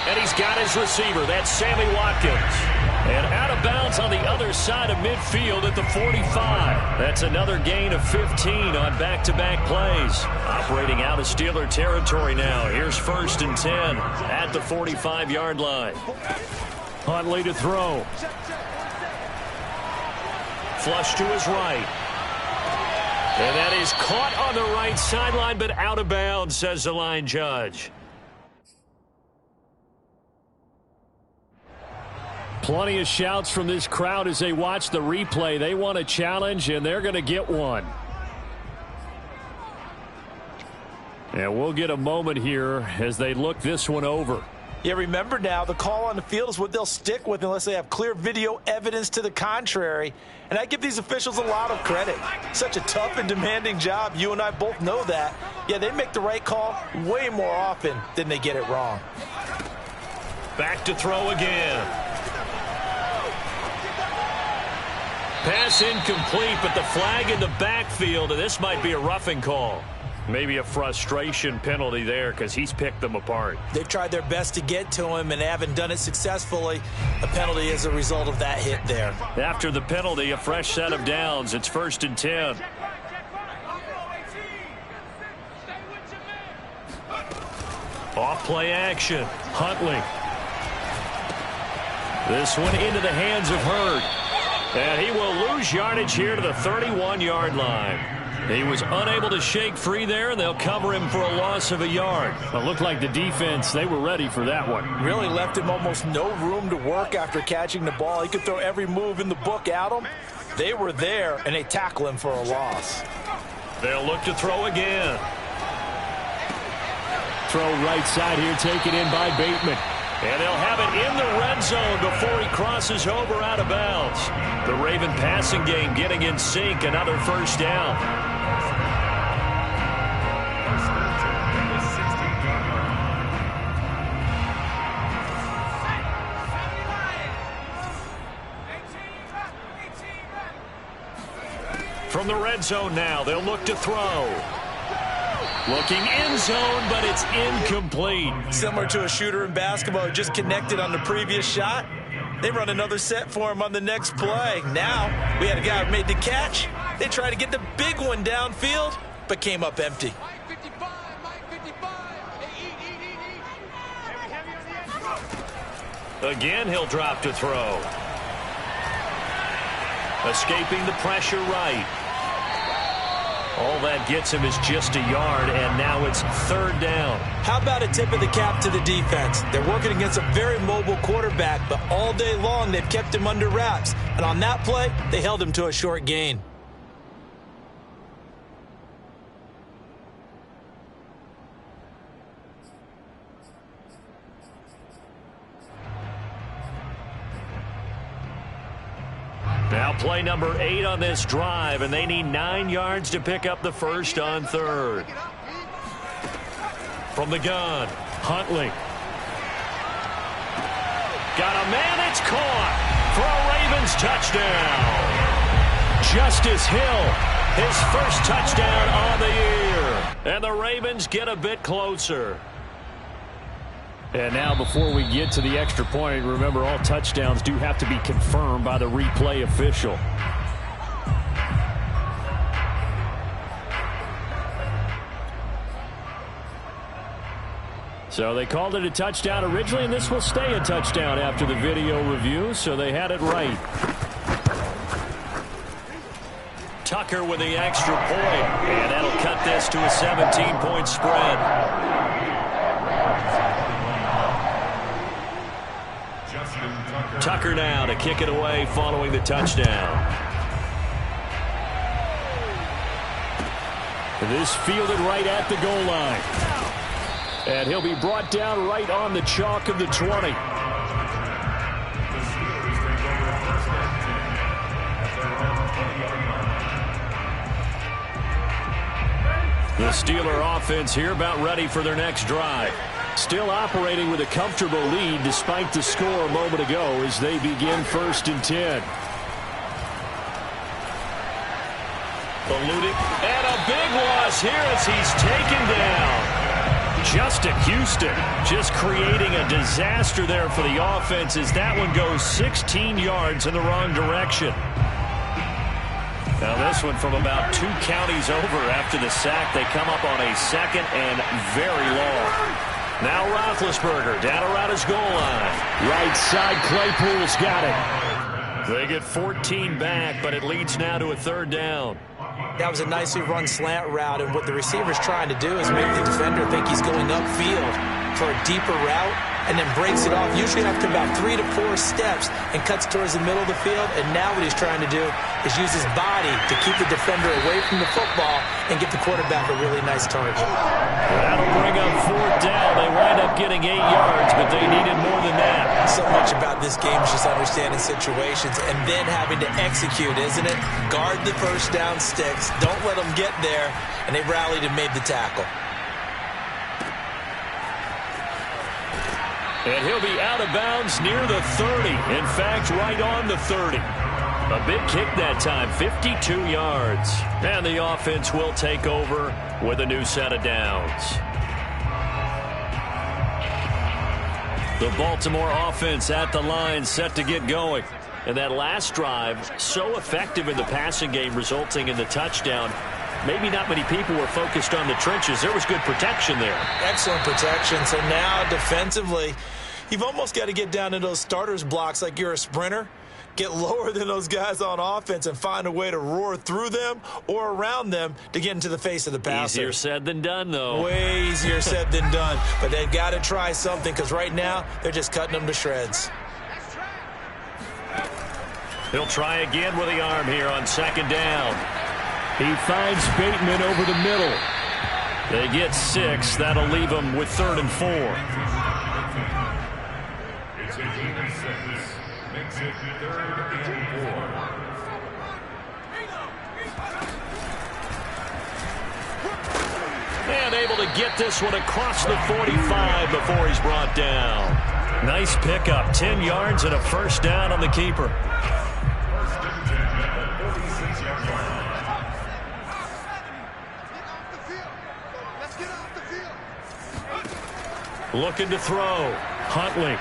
And he's got his receiver. That's Sammy Watkins. And out of bounds on the other side of midfield at the 45. That's another gain of 15 on back-to-back plays. Operating out of Steeler territory now. Here's 1st and 10 at the 45-yard line. Huntley to throw. Flush to his right. And that is caught on the right sideline, but out of bounds, says the line judge. Plenty of shouts from this crowd as they watch the replay. They want a challenge, and they're going to get one. And we'll get a moment here as they look this one over. Yeah, remember now, the call on the field is what they'll stick with unless they have clear video evidence to the contrary. And I give these officials a lot of credit. Such a tough and demanding job. You and I both know that. Yeah, they make the right call way more often than they get it wrong. Back to throw again. Pass incomplete, but the flag in the backfield, and this might be a roughing call. Maybe a frustration penalty there because he's picked them apart. They've tried their best to get to him and haven't done it successfully. A penalty is a result of that hit there. After the penalty, a fresh set of downs. It's 1st and 10. Off play action. Huntley. This one into the hands of Hurd. And he will lose yardage here to the 31-yard line. He was unable to shake free there, and they'll cover him for a loss of a yard. Well, it looked like the defense, they were ready for that one. Really left him almost no room to work after catching the ball. He could throw every move in the book at him. They were there, and they tackle him for a loss. They'll look to throw again. Throw right side here, taken in by Bateman. And they'll have it in the red zone before he crosses over out of bounds. The Raven passing game getting in sync. Another first down. From the red zone now, they'll look to throw. Looking end zone, but it's incomplete. Similar to a shooter in basketball who just connected on the previous shot. They run another set for him on the next play. Now, we had a guy who made the catch. They tried to get the big one downfield, but came up empty. Again, he'll drop to throw. Escaping the pressure right. All that gets him is just a yard, and now it's 3rd down. How about a tip of the cap to the defense? They're working against a very mobile quarterback, but all day long they've kept him under wraps. And on that play, they held him to a short gain. Now play number 8 on this drive, and they need 9 yards to pick up the first on 3rd. From the gun, Huntley. Got a man, it's caught for a Ravens touchdown. Justice Hill, his first touchdown on the year. And the Ravens get a bit closer. And now before we get to the extra point, remember all touchdowns do have to be confirmed by the replay official. So they called it a touchdown originally, and this will stay a touchdown after the video review, so they had it right. Tucker with the extra point, and that'll cut this to a 17-point spread. Tucker now to kick it away following the touchdown. This fielded right at the goal line. And he'll be brought down right on the chalk of the 20. The Steeler offense here about ready for their next drive. Still operating with a comfortable lead despite the score a moment ago as they begin 1st and 10. Eluded, and a big loss here as he's taken down. Justin Houston just creating a disaster there for the offense as that one goes 16 yards in the wrong direction. Now this one from about 2 counties over after the sack. They come up on a 2nd and very long. Now Roethlisberger down around his goal line. Right side, Claypool's got it. They get 14 back, but it leads now to a 3rd down. That was a nicely run slant route, and what the receiver's trying to do is make the defender think he's going upfield for a deeper route, and then breaks it off, usually after about 3 to 4 steps, and cuts towards the middle of the field. And now what he's trying to do is use his body to keep the defender away from the football and get the quarterback a really nice target. That'll bring up 4th down. They wind up getting 8 yards, but they needed more than that. So much about this game is just understanding situations and then having to execute, isn't it? Guard the 1st down sticks. Don't let them get there. And they rallied and made the tackle. And he'll be out of bounds near the 30. In fact, right on the 30. A big kick that time, 52 yards. And the offense will take over with a new set of downs. The Baltimore offense at the line, set to get going. And that last drive, so effective in the passing game, resulting in the touchdown. Maybe not many people were focused on the trenches. There was good protection there. Excellent protection. So now defensively, you've almost got to get down to those starters blocks like you're a sprinter. Get lower than those guys on offense and find a way to roar through them or around them to get into the face of the passer. Easier said than done, though. Way easier said than done. But they've got to try something because right now they're just cutting them to shreds. He'll try again with the arm here on 2nd down. He finds Bateman over the middle. They get 6. That'll leave them with 3rd and 4. It's a gain of 6. Makes it 3rd and 4. And able to get this one across the 45 before he's brought down. Nice pickup. 10 yards and a 1st down on the keeper. Looking to throw. Huntley.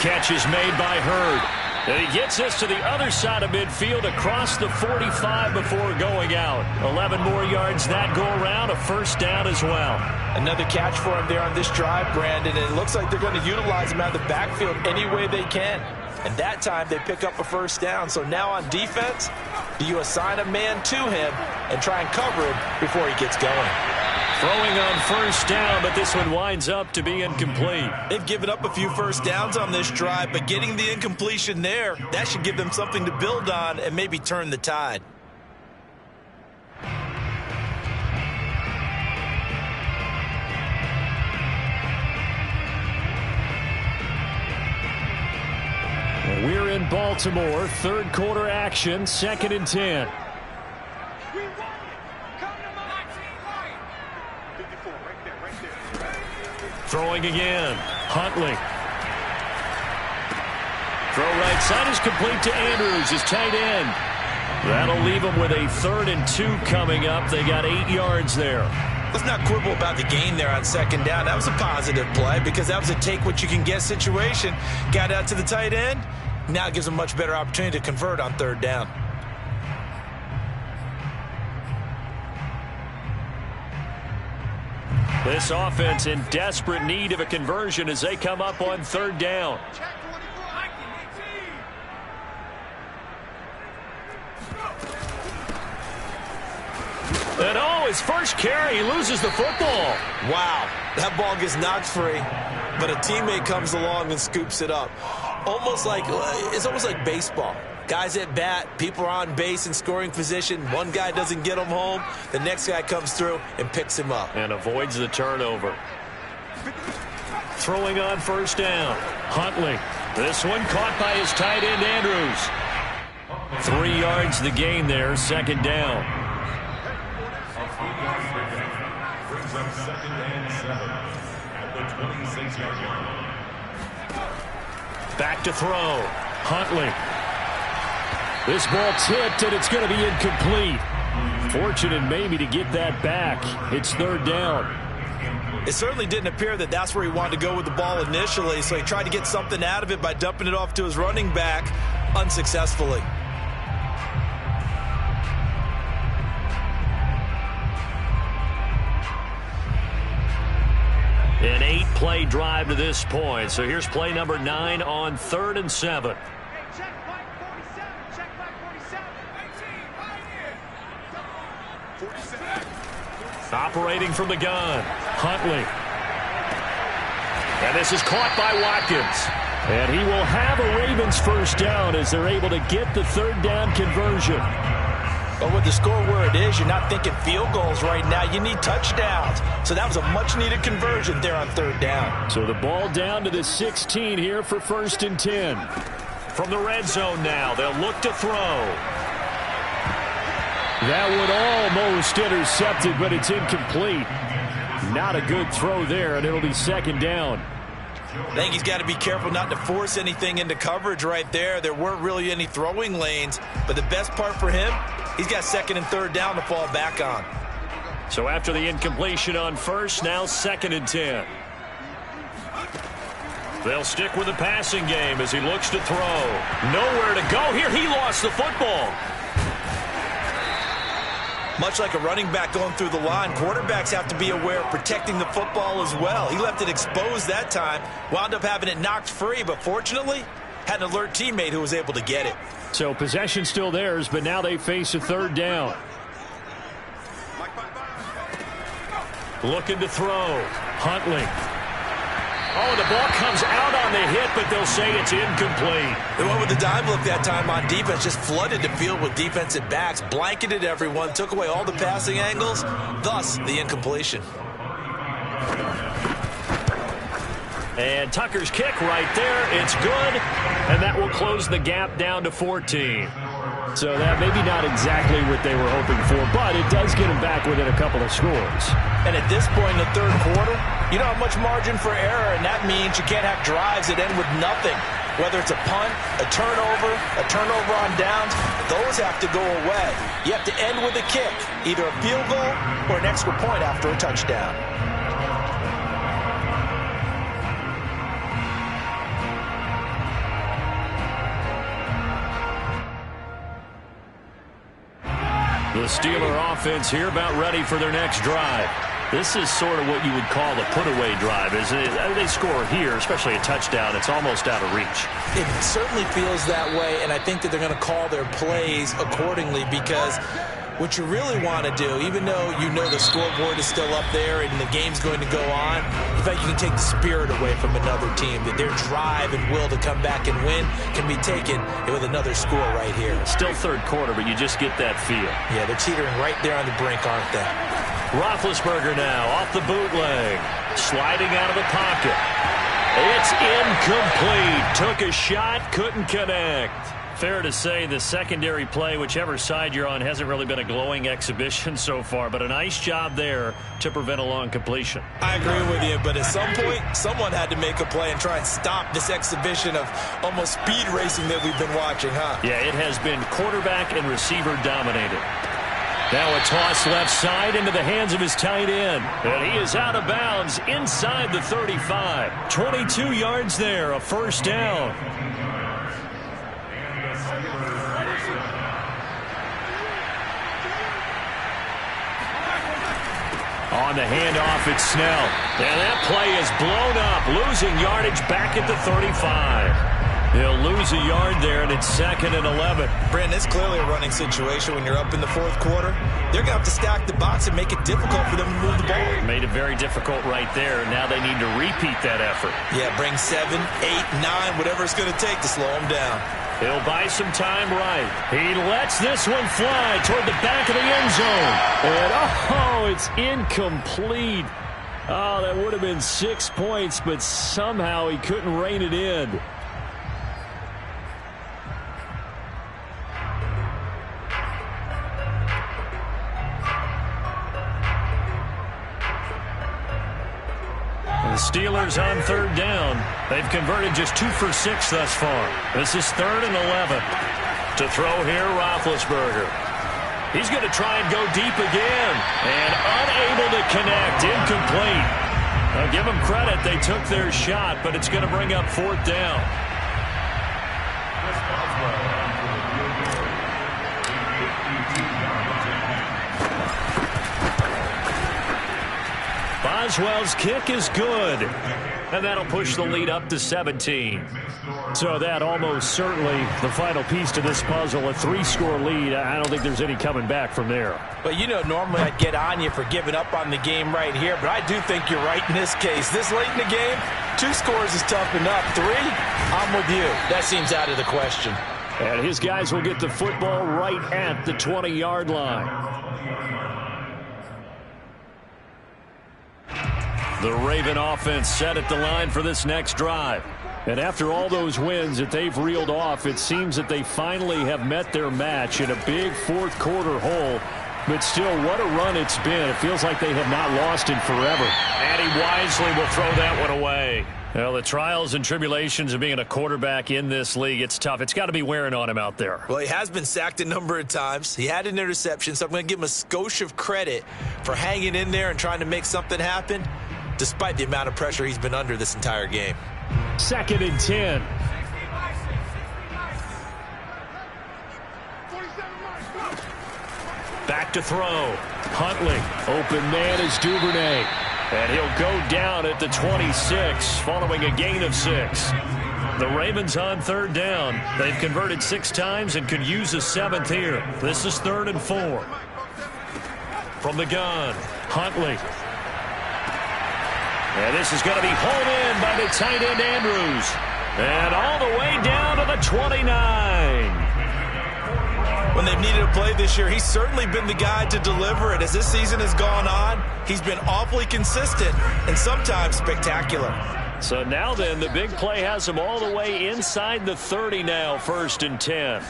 Catch is made by Hurd. And he gets this to the other side of midfield across the 45 before going out. 11 more yards that go around. A 1st down as well. Another catch for him there on this drive, Brandon. And it looks like they're going to utilize him out of the backfield any way they can. And that time they pick up a 1st down. So now on defense, do you assign a man to him and try and cover him before he gets going? Throwing on 1st down, but this one winds up to be incomplete. They've given up a few 1st downs on this drive, but getting the incompletion there, that should give them something to build on and maybe turn the tide. We're in Baltimore, 3rd quarter action, 2nd and 10. Throwing again. Huntley. Throw right side is complete to Andrews, his tight end. That'll leave him with a 3rd and 2 coming up. They got 8 yards there. Let's not quibble about the gain there on 2nd down. That was a positive play because that was a take-what-you-can-get situation. Got out to the tight end. Now it gives them a much better opportunity to convert on 3rd down. This offense in desperate need of a conversion as they come up on 3rd down. And his first carry, he loses the football. Wow, that ball gets knocked free, but a teammate comes along and scoops it up. It's almost like baseball. Guys at bat, people are on base in scoring position. One guy doesn't get him home. The next guy comes through and picks him up. And avoids the turnover. Throwing on first down. Huntley. This one caught by his tight end, Andrews. 3 yards the gain there, second down. Brings up second and 7 at the 26-yard line. Back to throw. Huntley. This ball tipped, and it's going to be incomplete. Fortunate maybe to get that back. It's third down. It certainly didn't appear that that's where he wanted to go with the ball initially, so he tried to get something out of it by dumping it off to his running back unsuccessfully. An 8-play drive to this point. So here's play number 9 on 3rd and 7. Operating from the gun, Huntley. And this is caught by Watkins. And he will have a Ravens first down as they're able to get the third down conversion. But with the score where it is, you're not thinking field goals right now. You need touchdowns. So that was a much-needed conversion there on third down. So the ball down to the 16 here for 1st and 10. From the red zone now, they'll look to throw. That one almost intercepted, but it's incomplete. Not a good throw there, and it'll be second down. I think he's got to be careful not to force anything into coverage right there. There weren't really any throwing lanes, but the best part for him, he's got second and third down to fall back on. So after the incompletion on first, now 2nd and 10. They'll stick with the passing game as he looks to throw. Nowhere to go here. He lost the football. Much like a running back going through the line, quarterbacks have to be aware of protecting the football as well. He left it exposed that time, wound up having it knocked free, but fortunately had an alert teammate who was able to get it. So possession still theirs, but now they face a third down. Looking to throw. Huntley. Oh, the ball comes out on the hit, but they'll say it's incomplete. They went with the dime look that time on defense, just flooded the field with defensive backs, blanketed everyone, took away all the passing angles, thus the incompletion. And Tucker's kick right there. It's good, and that will close the gap down to 14. So that maybe not exactly what they were hoping for, but it does get them back within a couple of scores. And at this point in the third quarter, you don't have much margin for error, and that means you can't have drives that end with nothing. Whether it's a punt, a turnover on downs, those have to go away. You have to end with a kick, either a field goal or an extra point after a touchdown. The Steeler offense here about ready for their next drive. This is sort of what you would call a put-away drive, isn't it? They score here, especially a touchdown. It's almost out of reach. It certainly feels that way, and I think that they're going to call their plays accordingly because what you really want to do, even though you know the scoreboard is still up there and the game's going to go on, in fact, you can take the spirit away from another team, that their drive and will to come back and win can be taken with another score right here. Still third quarter, but you just get that feel. Yeah, they're teetering right there on the brink, aren't they? Roethlisberger now off the bootleg, sliding out of the pocket. It's incomplete. Took a shot, couldn't connect. Fair to say the secondary play, whichever side you're on, hasn't really been a glowing exhibition so far, but a nice job there to prevent a long completion. I agree with you, but at some point, someone had to make a play and try and stop this exhibition of almost speed racing that we've been watching, huh? Yeah, it has been quarterback and receiver dominated. Now a toss left side into the hands of his tight end. And he is out of bounds inside the 35. 22 yards there, a first down. On the handoff, it's Snell. And that play is blown up, losing yardage back at the 35. He'll lose a yard there, and it's 2nd and 11. Brandon, it's clearly a running situation when you're up in the fourth quarter. They're going to have to stack the box and make it difficult for them to move the ball. Made it very difficult right there. Now they need to repeat that effort. Yeah, bring 7, 8, 9, whatever it's going to take to slow them down. He'll buy some time right. He lets this one fly toward the back of the end zone. And, it's incomplete. Oh, that would have been 6 points, but somehow he couldn't rein it in. The Steelers on third down. They've converted just 2 for 6 thus far. This is 3rd and 11. To throw here, Roethlisberger. He's going to try and go deep again. And unable to connect. Incomplete. I'll give them credit. They took their shot, but it's going to bring up 4th down. Boswell's kick is good. And that'll push the lead up to 17. So that almost certainly the final piece to this puzzle, a 3-score lead. I don't think there's any coming back from there. But, normally I'd get on you for giving up on the game right here, but I do think you're right in this case. This late in the game, 2 scores is tough enough. 3, I'm with you. That seems out of the question. And his guys will get the football right at the 20-yard line. The Raven offense set at the line for this next drive. And after all those wins that they've reeled off, it seems that they finally have met their match in a big fourth-quarter hole. But still, what a run it's been. It feels like they have not lost in forever. And he wisely will throw that one away. Well, the trials and tribulations of being a quarterback in this league, it's tough. It's got to be wearing on him out there. Well, he has been sacked a number of times. He had an interception, so I'm going to give him a skosh of credit for hanging in there and trying to make something happen, despite the amount of pressure he's been under this entire game. 2nd and 10. Back to throw. Huntley. Open man is Duvernay. And he'll go down at the 26 following a gain of 6. The Ravens on 3rd down. They've converted 6 times and could use a 7th here. This is 3rd and 4. From the gun, Huntley. And this is going to be hauled in by the tight end Andrews. And all the way down to the 29. When they've needed a play this year, he's certainly been the guy to deliver it. As this season has gone on, he's been awfully consistent and sometimes spectacular. So now then, the big play has him all the way inside the 30 now, 1st and 10.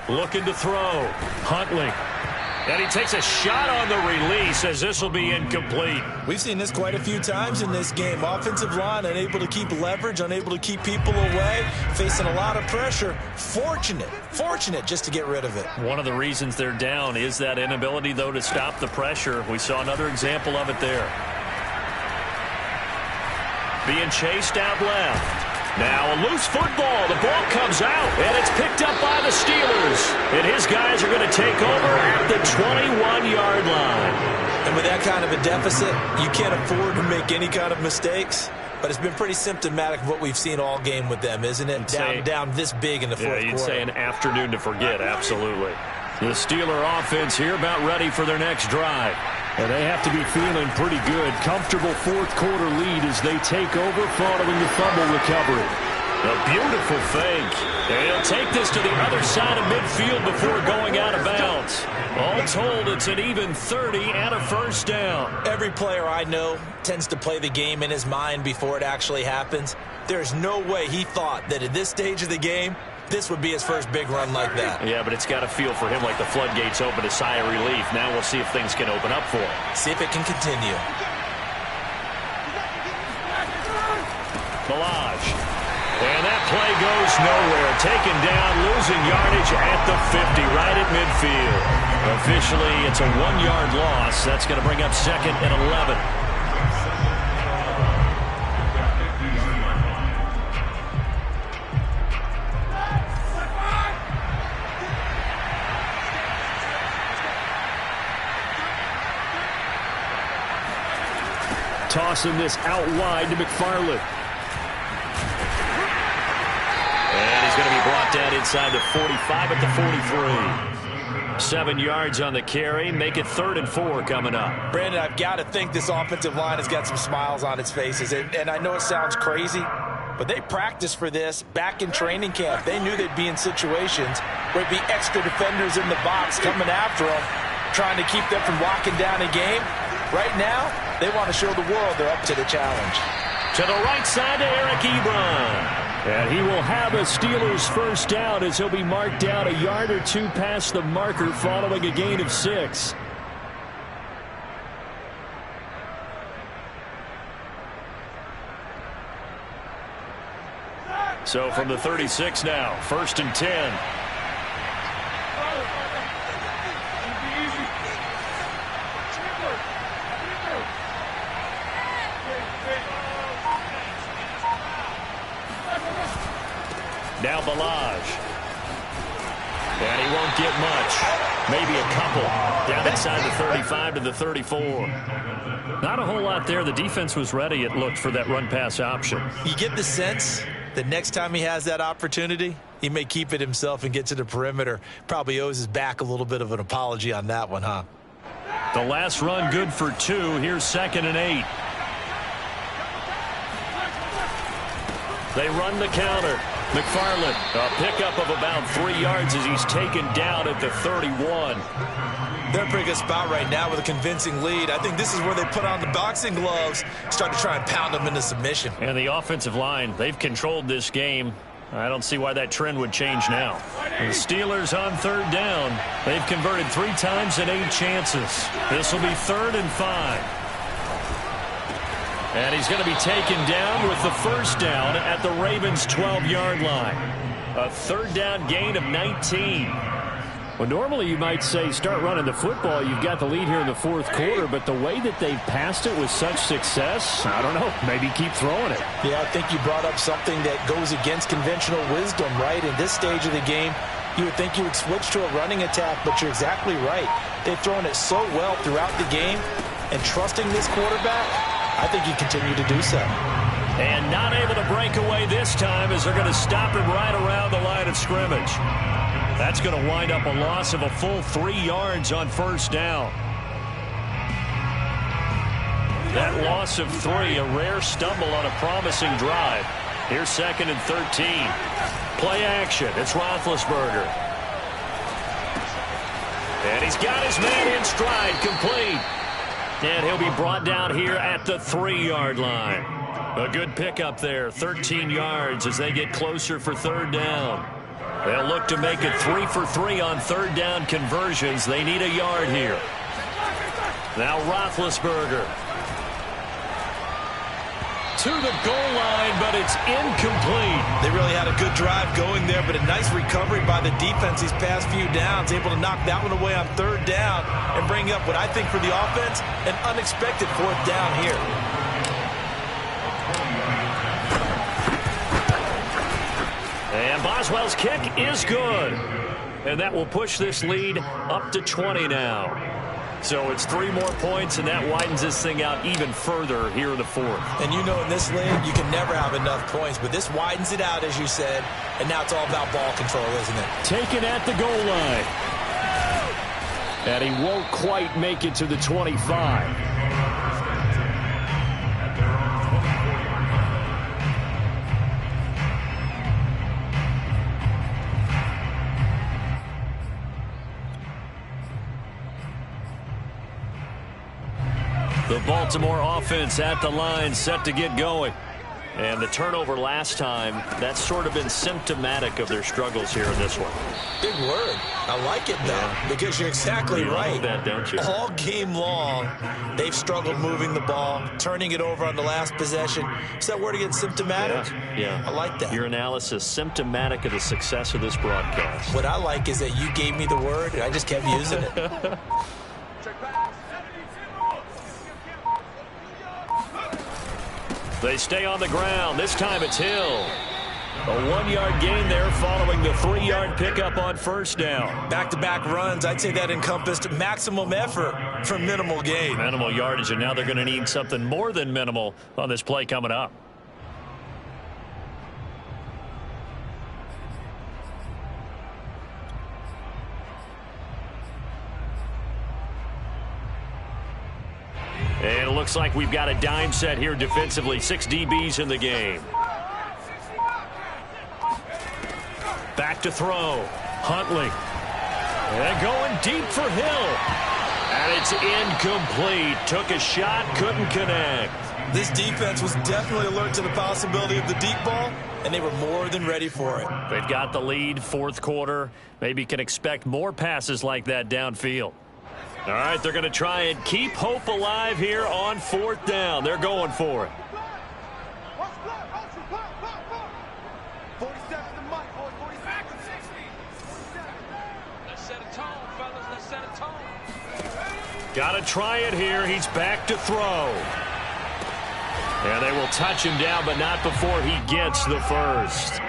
Looking to throw. Huntley. And he takes a shot on the release as this will be incomplete. We've seen this quite a few times in this game. Offensive line unable to keep leverage, unable to keep people away, facing a lot of pressure. Fortunate just to get rid of it. One of the reasons they're down is that inability, though, to stop the pressure. We saw another example of it there. Being chased out left. Now a loose football. The ball comes out, and it's picked up by the Steelers. And his guys are going to take over at the 21-yard line. And with that kind of a deficit, you can't afford to make any kind of mistakes. But it's been pretty symptomatic of what we've seen all game with them, isn't it? Down this big in the fourth quarter. Yeah, you'd say an afternoon to forget, absolutely. The Steeler offense here about ready for their next drive. And they have to be feeling pretty good. Comfortable fourth-quarter lead as they take over following the fumble recovery. A beautiful fake. And he'll take this to the other side of midfield before going out of bounds. All told, it's an even 30 and a 1st down. Every player I know tends to play the game in his mind before it actually happens. There's no way he thought that at this stage of the game, this would be his first big run like that. Yeah, but it's got to feel for him like the floodgates open, a sigh of relief. Now we'll see if things can open up for him. See if it can continue. Millage. And that play goes nowhere. Taken down, losing yardage at the 50, right at midfield. Officially, it's a 1-yard loss. That's going to bring up 2nd and 11. Tossing this out wide to McFarland. And he's going to be brought down inside the 45 at the 43. 7 yards on the carry. Make it 3rd and 4 coming up. Brandon, I've got to think this offensive line has got some smiles on its faces. And I know it sounds crazy, But they practiced for this back in training camp. They knew they'd be in situations where there'd be extra defenders in the box coming after them, trying to keep them from locking down a game. Right now, they want to show the world they're up to the challenge. To the right side to Eric Ebron. And he will have a Steelers first down as he'll be marked down a yard or two past the marker following a gain of 6. So from the 36 now, 1st and 10. Now Balaj. And he won't get much. Maybe a couple. Down inside the 35 to the 34. Not a whole lot there. The defense was ready, it looked, for that run-pass option. You get the sense that next time he has that opportunity, he may keep it himself and get to the perimeter. Probably owes his back a little bit of an apology on that one, huh? The last run good for 2. Here's 2nd and 8. They run the counter. McFarland, a pickup of about 3 yards as he's taken down at the 31. They're in a pretty good spot right now with a convincing lead. I think this is where they put on the boxing gloves, start to try and pound them into submission. And the offensive line, they've controlled this game. I don't see why that trend would change now. The Steelers on 3rd down. They've converted 3 times and 8 chances. This will be 3rd and 5. And he's going to be taken down with the first down at the Ravens' 12-yard line. A 3rd down gain of 19. Well, normally you might say start running the football. You've got the lead here in the 4th quarter, but the way that they've passed it with such success, I don't know, maybe keep throwing it. Yeah, I think you brought up something that goes against conventional wisdom, right? In this stage of the game, you would think you would switch to a running attack, but you're exactly right. They've thrown it so well throughout the game, and trusting this quarterback, I think you continue to do so. And not able to break away this time as they're going to stop him right around the line of scrimmage. That's going to wind up a loss of a full 3 yards on 1st down. That loss of 3, a rare stumble on a promising drive. Here's 2nd and 13. Play action. It's Roethlisberger. And he's got his man in stride, complete. And he'll be brought down here at the 3-yard line. A good pickup there, 13 yards as they get closer for 3rd down. They'll look to make it 3 for 3 on 3rd down conversions. They need a yard here. Now Roethlisberger. To the goal line, but it's incomplete. They really had a good drive going there, but a nice recovery by the defense these past few downs, able to knock that one away on 3rd down and bring up what I think for the offense, an unexpected 4th down here. And Boswell's kick is good. And that will push this lead up to 20 now. So it's 3 more points, and that widens this thing out even further here in the 4th. And you know in this league, you can never have enough points, but this widens it out, as you said, and now it's all about ball control, isn't it? Taken at the goal line. And he won't quite make it to the 25. The Baltimore offense at the line, set to get going. And the turnover last time, that's sort of been symptomatic of their struggles here in this one. Big word. I like it, though, because you're exactly right. Love that, don't you? All game long, they've struggled moving the ball, turning it over on the last possession. Is that word again, symptomatic? Yeah. I like that. Your analysis, symptomatic of the success of this broadcast. What I like is that you gave me the word, and I just kept using it. They stay on the ground. This time it's Hill. A 1-yard gain there following the 3-yard pickup on 1st down. Back-to-back runs, I'd say that encompassed maximum effort for minimal gain. Minimal yardage, and now they're going to need something more than minimal on this play coming up. And it looks like we've got a dime set here defensively. 6 DBs in the game. back to throw. Huntley. And going deep for Hill. And it's incomplete. Took a shot, couldn't connect. This defense was definitely alert to the possibility of the deep ball, and they were more than ready for it. They've got the lead, fourth quarter. Maybe can expect more passes like that downfield. All right, they're going to try and keep hope alive here on fourth down. They're going for it. 47 to Mike, boys. 40 back to 60. 47. Let's set a tone, fellas. Let's set a tone. Got to try it here. He's back to throw. And they will touch him down, but not before he gets the first.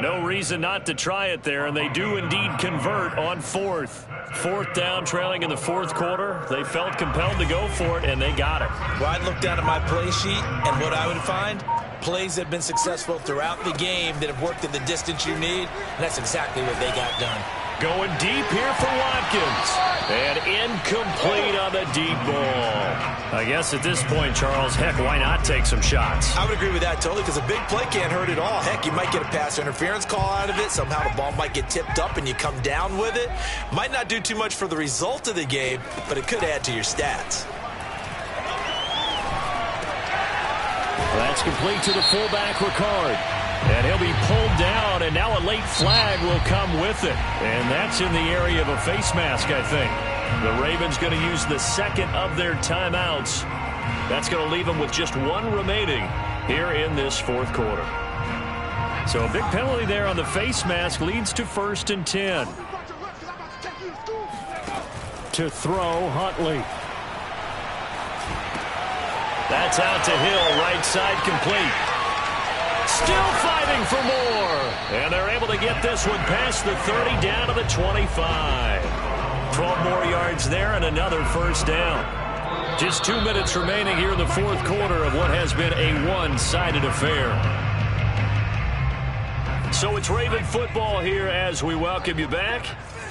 No reason not to try it there, and they do indeed convert on fourth. Fourth down, trailing in the fourth quarter. They felt compelled to go for it, and they got it. Well, I'd look down at my play sheet, and what I would find, plays that have been successful throughout the game that have worked in the distance you need, and that's exactly what they got done. Going deep here for Watkins. And incomplete on the deep ball. I guess at this point, Charles, heck, why not take some shots? I would agree with that totally, because a big play can't hurt at all. Heck, you might get a pass interference call out of it. Somehow the ball might get tipped up and you come down with it. Might not do too much for the result of the game, but it could add to your stats. That's complete to the fullback, Ricard. And he'll be pulled down, and now a late flag will come with it. And that's in the area of a face mask, I think. The Ravens going to use the second of their timeouts. That's going to leave them with just one remaining here in this fourth quarter. So a big penalty there on the face mask leads to 1st and 10. To throw, Huntley. That's out to Hill, right side complete. Still fighting for more. And they're able to get this one past the 30 down to the 25. 12 more yards there and another first down. Just 2 minutes remaining here in the fourth quarter of what has been a one-sided affair. So it's Raven football here as we welcome you back.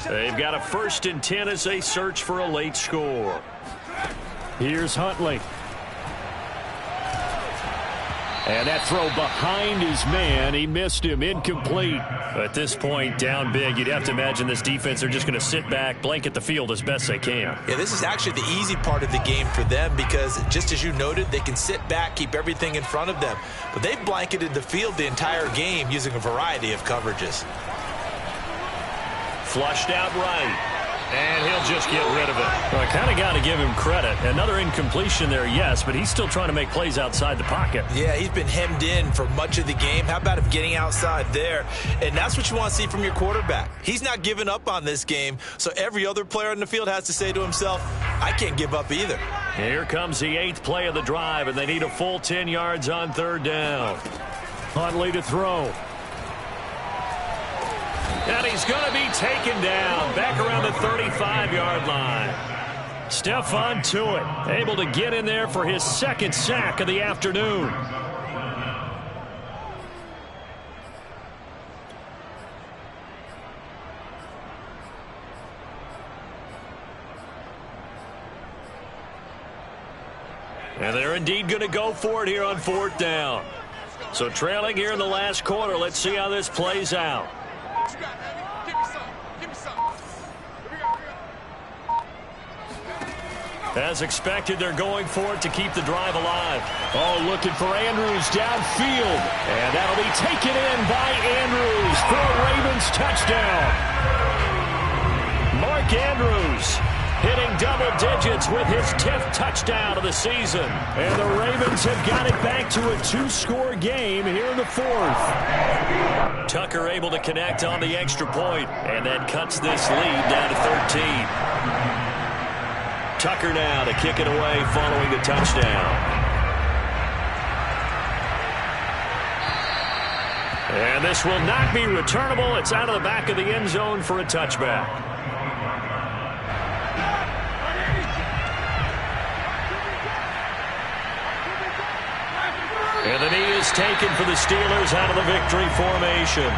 They've got a 1st and 10 as they search for a late score. Here's Huntley. And that throw behind his man. He missed him. Incomplete. At this point, down big. You'd have to imagine this defense, they're just going to sit back, blanket the field as best they can. Yeah, this is actually the easy part of the game for them because, just as you noted, they can sit back, keep everything in front of them. But they've blanketed the field the entire game using a variety of coverages. Flushed out right. And he'll just get rid of it. Well, I kind of got to give him credit. Another incompletion there, yes, but he's still trying to make plays outside the pocket. Yeah, he's been hemmed in for much of the game. How about him getting outside there? And that's what you want to see from your quarterback. He's not giving up on this game, so every other player in the field has to say to himself, I can't give up either. Here comes the 8th play of the drive, and they need a full 10 yards on 3rd down. Huntley to throw. And he's going to be taken down back around the 35-yard line. Stephon Tuitt able to get in there for his 2nd sack of the afternoon. And they're indeed going to go for it here on 4th down. So trailing here in the last quarter, let's see how this plays out. What you got, baby? Give me some. Give me some. Here we go. As expected, they're going for it to keep the drive alive. Oh, looking for Andrews downfield. And that'll be taken in by Andrews for a Ravens touchdown. Mark Andrews hitting double digits with his 10th touchdown of the season. And the Ravens have got it back to a 2-score game here in the 4th. Tucker able to connect on the extra point, and that cuts this lead down to 13. Tucker now to kick it away following the touchdown. And this will not be returnable. It's out of the back of the end zone for a touchback. And the knee is taken for the Steelers out of the victory formation.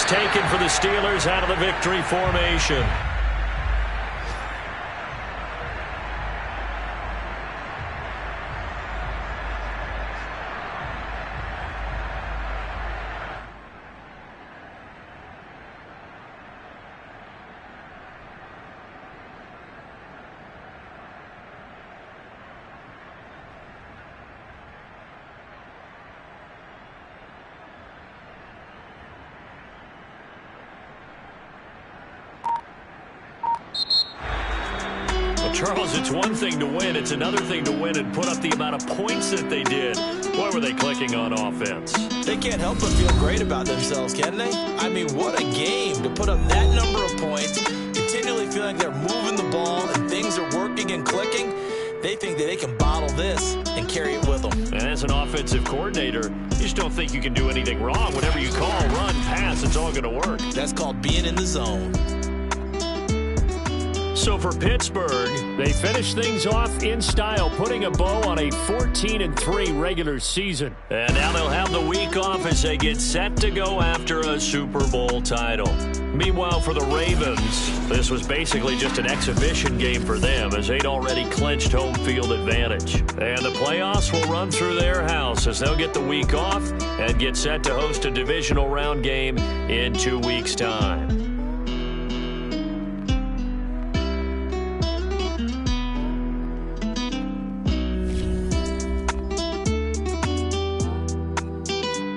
is taken for the Steelers out of the victory formation. Charles, it's one thing to win. It's another thing to win and put up the amount of points that they did. Boy, were they clicking on offense. They can't help but feel great about themselves, can they? I mean, what a game to put up that number of points, continually feeling they're moving the ball and things are working and clicking. They think that they can bottle this and carry it with them. And as an offensive coordinator, you just don't think you can do anything wrong. Whatever you call, run, pass, it's all going to work. That's called being in the zone. So for Pittsburgh, they finish things off in style, putting a bow on a 14-3 regular season. And now they'll have the week off as they get set to go after a Super Bowl title. Meanwhile, for the Ravens, this was basically just an exhibition game for them as they'd already clinched home field advantage. And the playoffs will run through their house as they'll get the week off and get set to host a divisional round game in 2 weeks' time.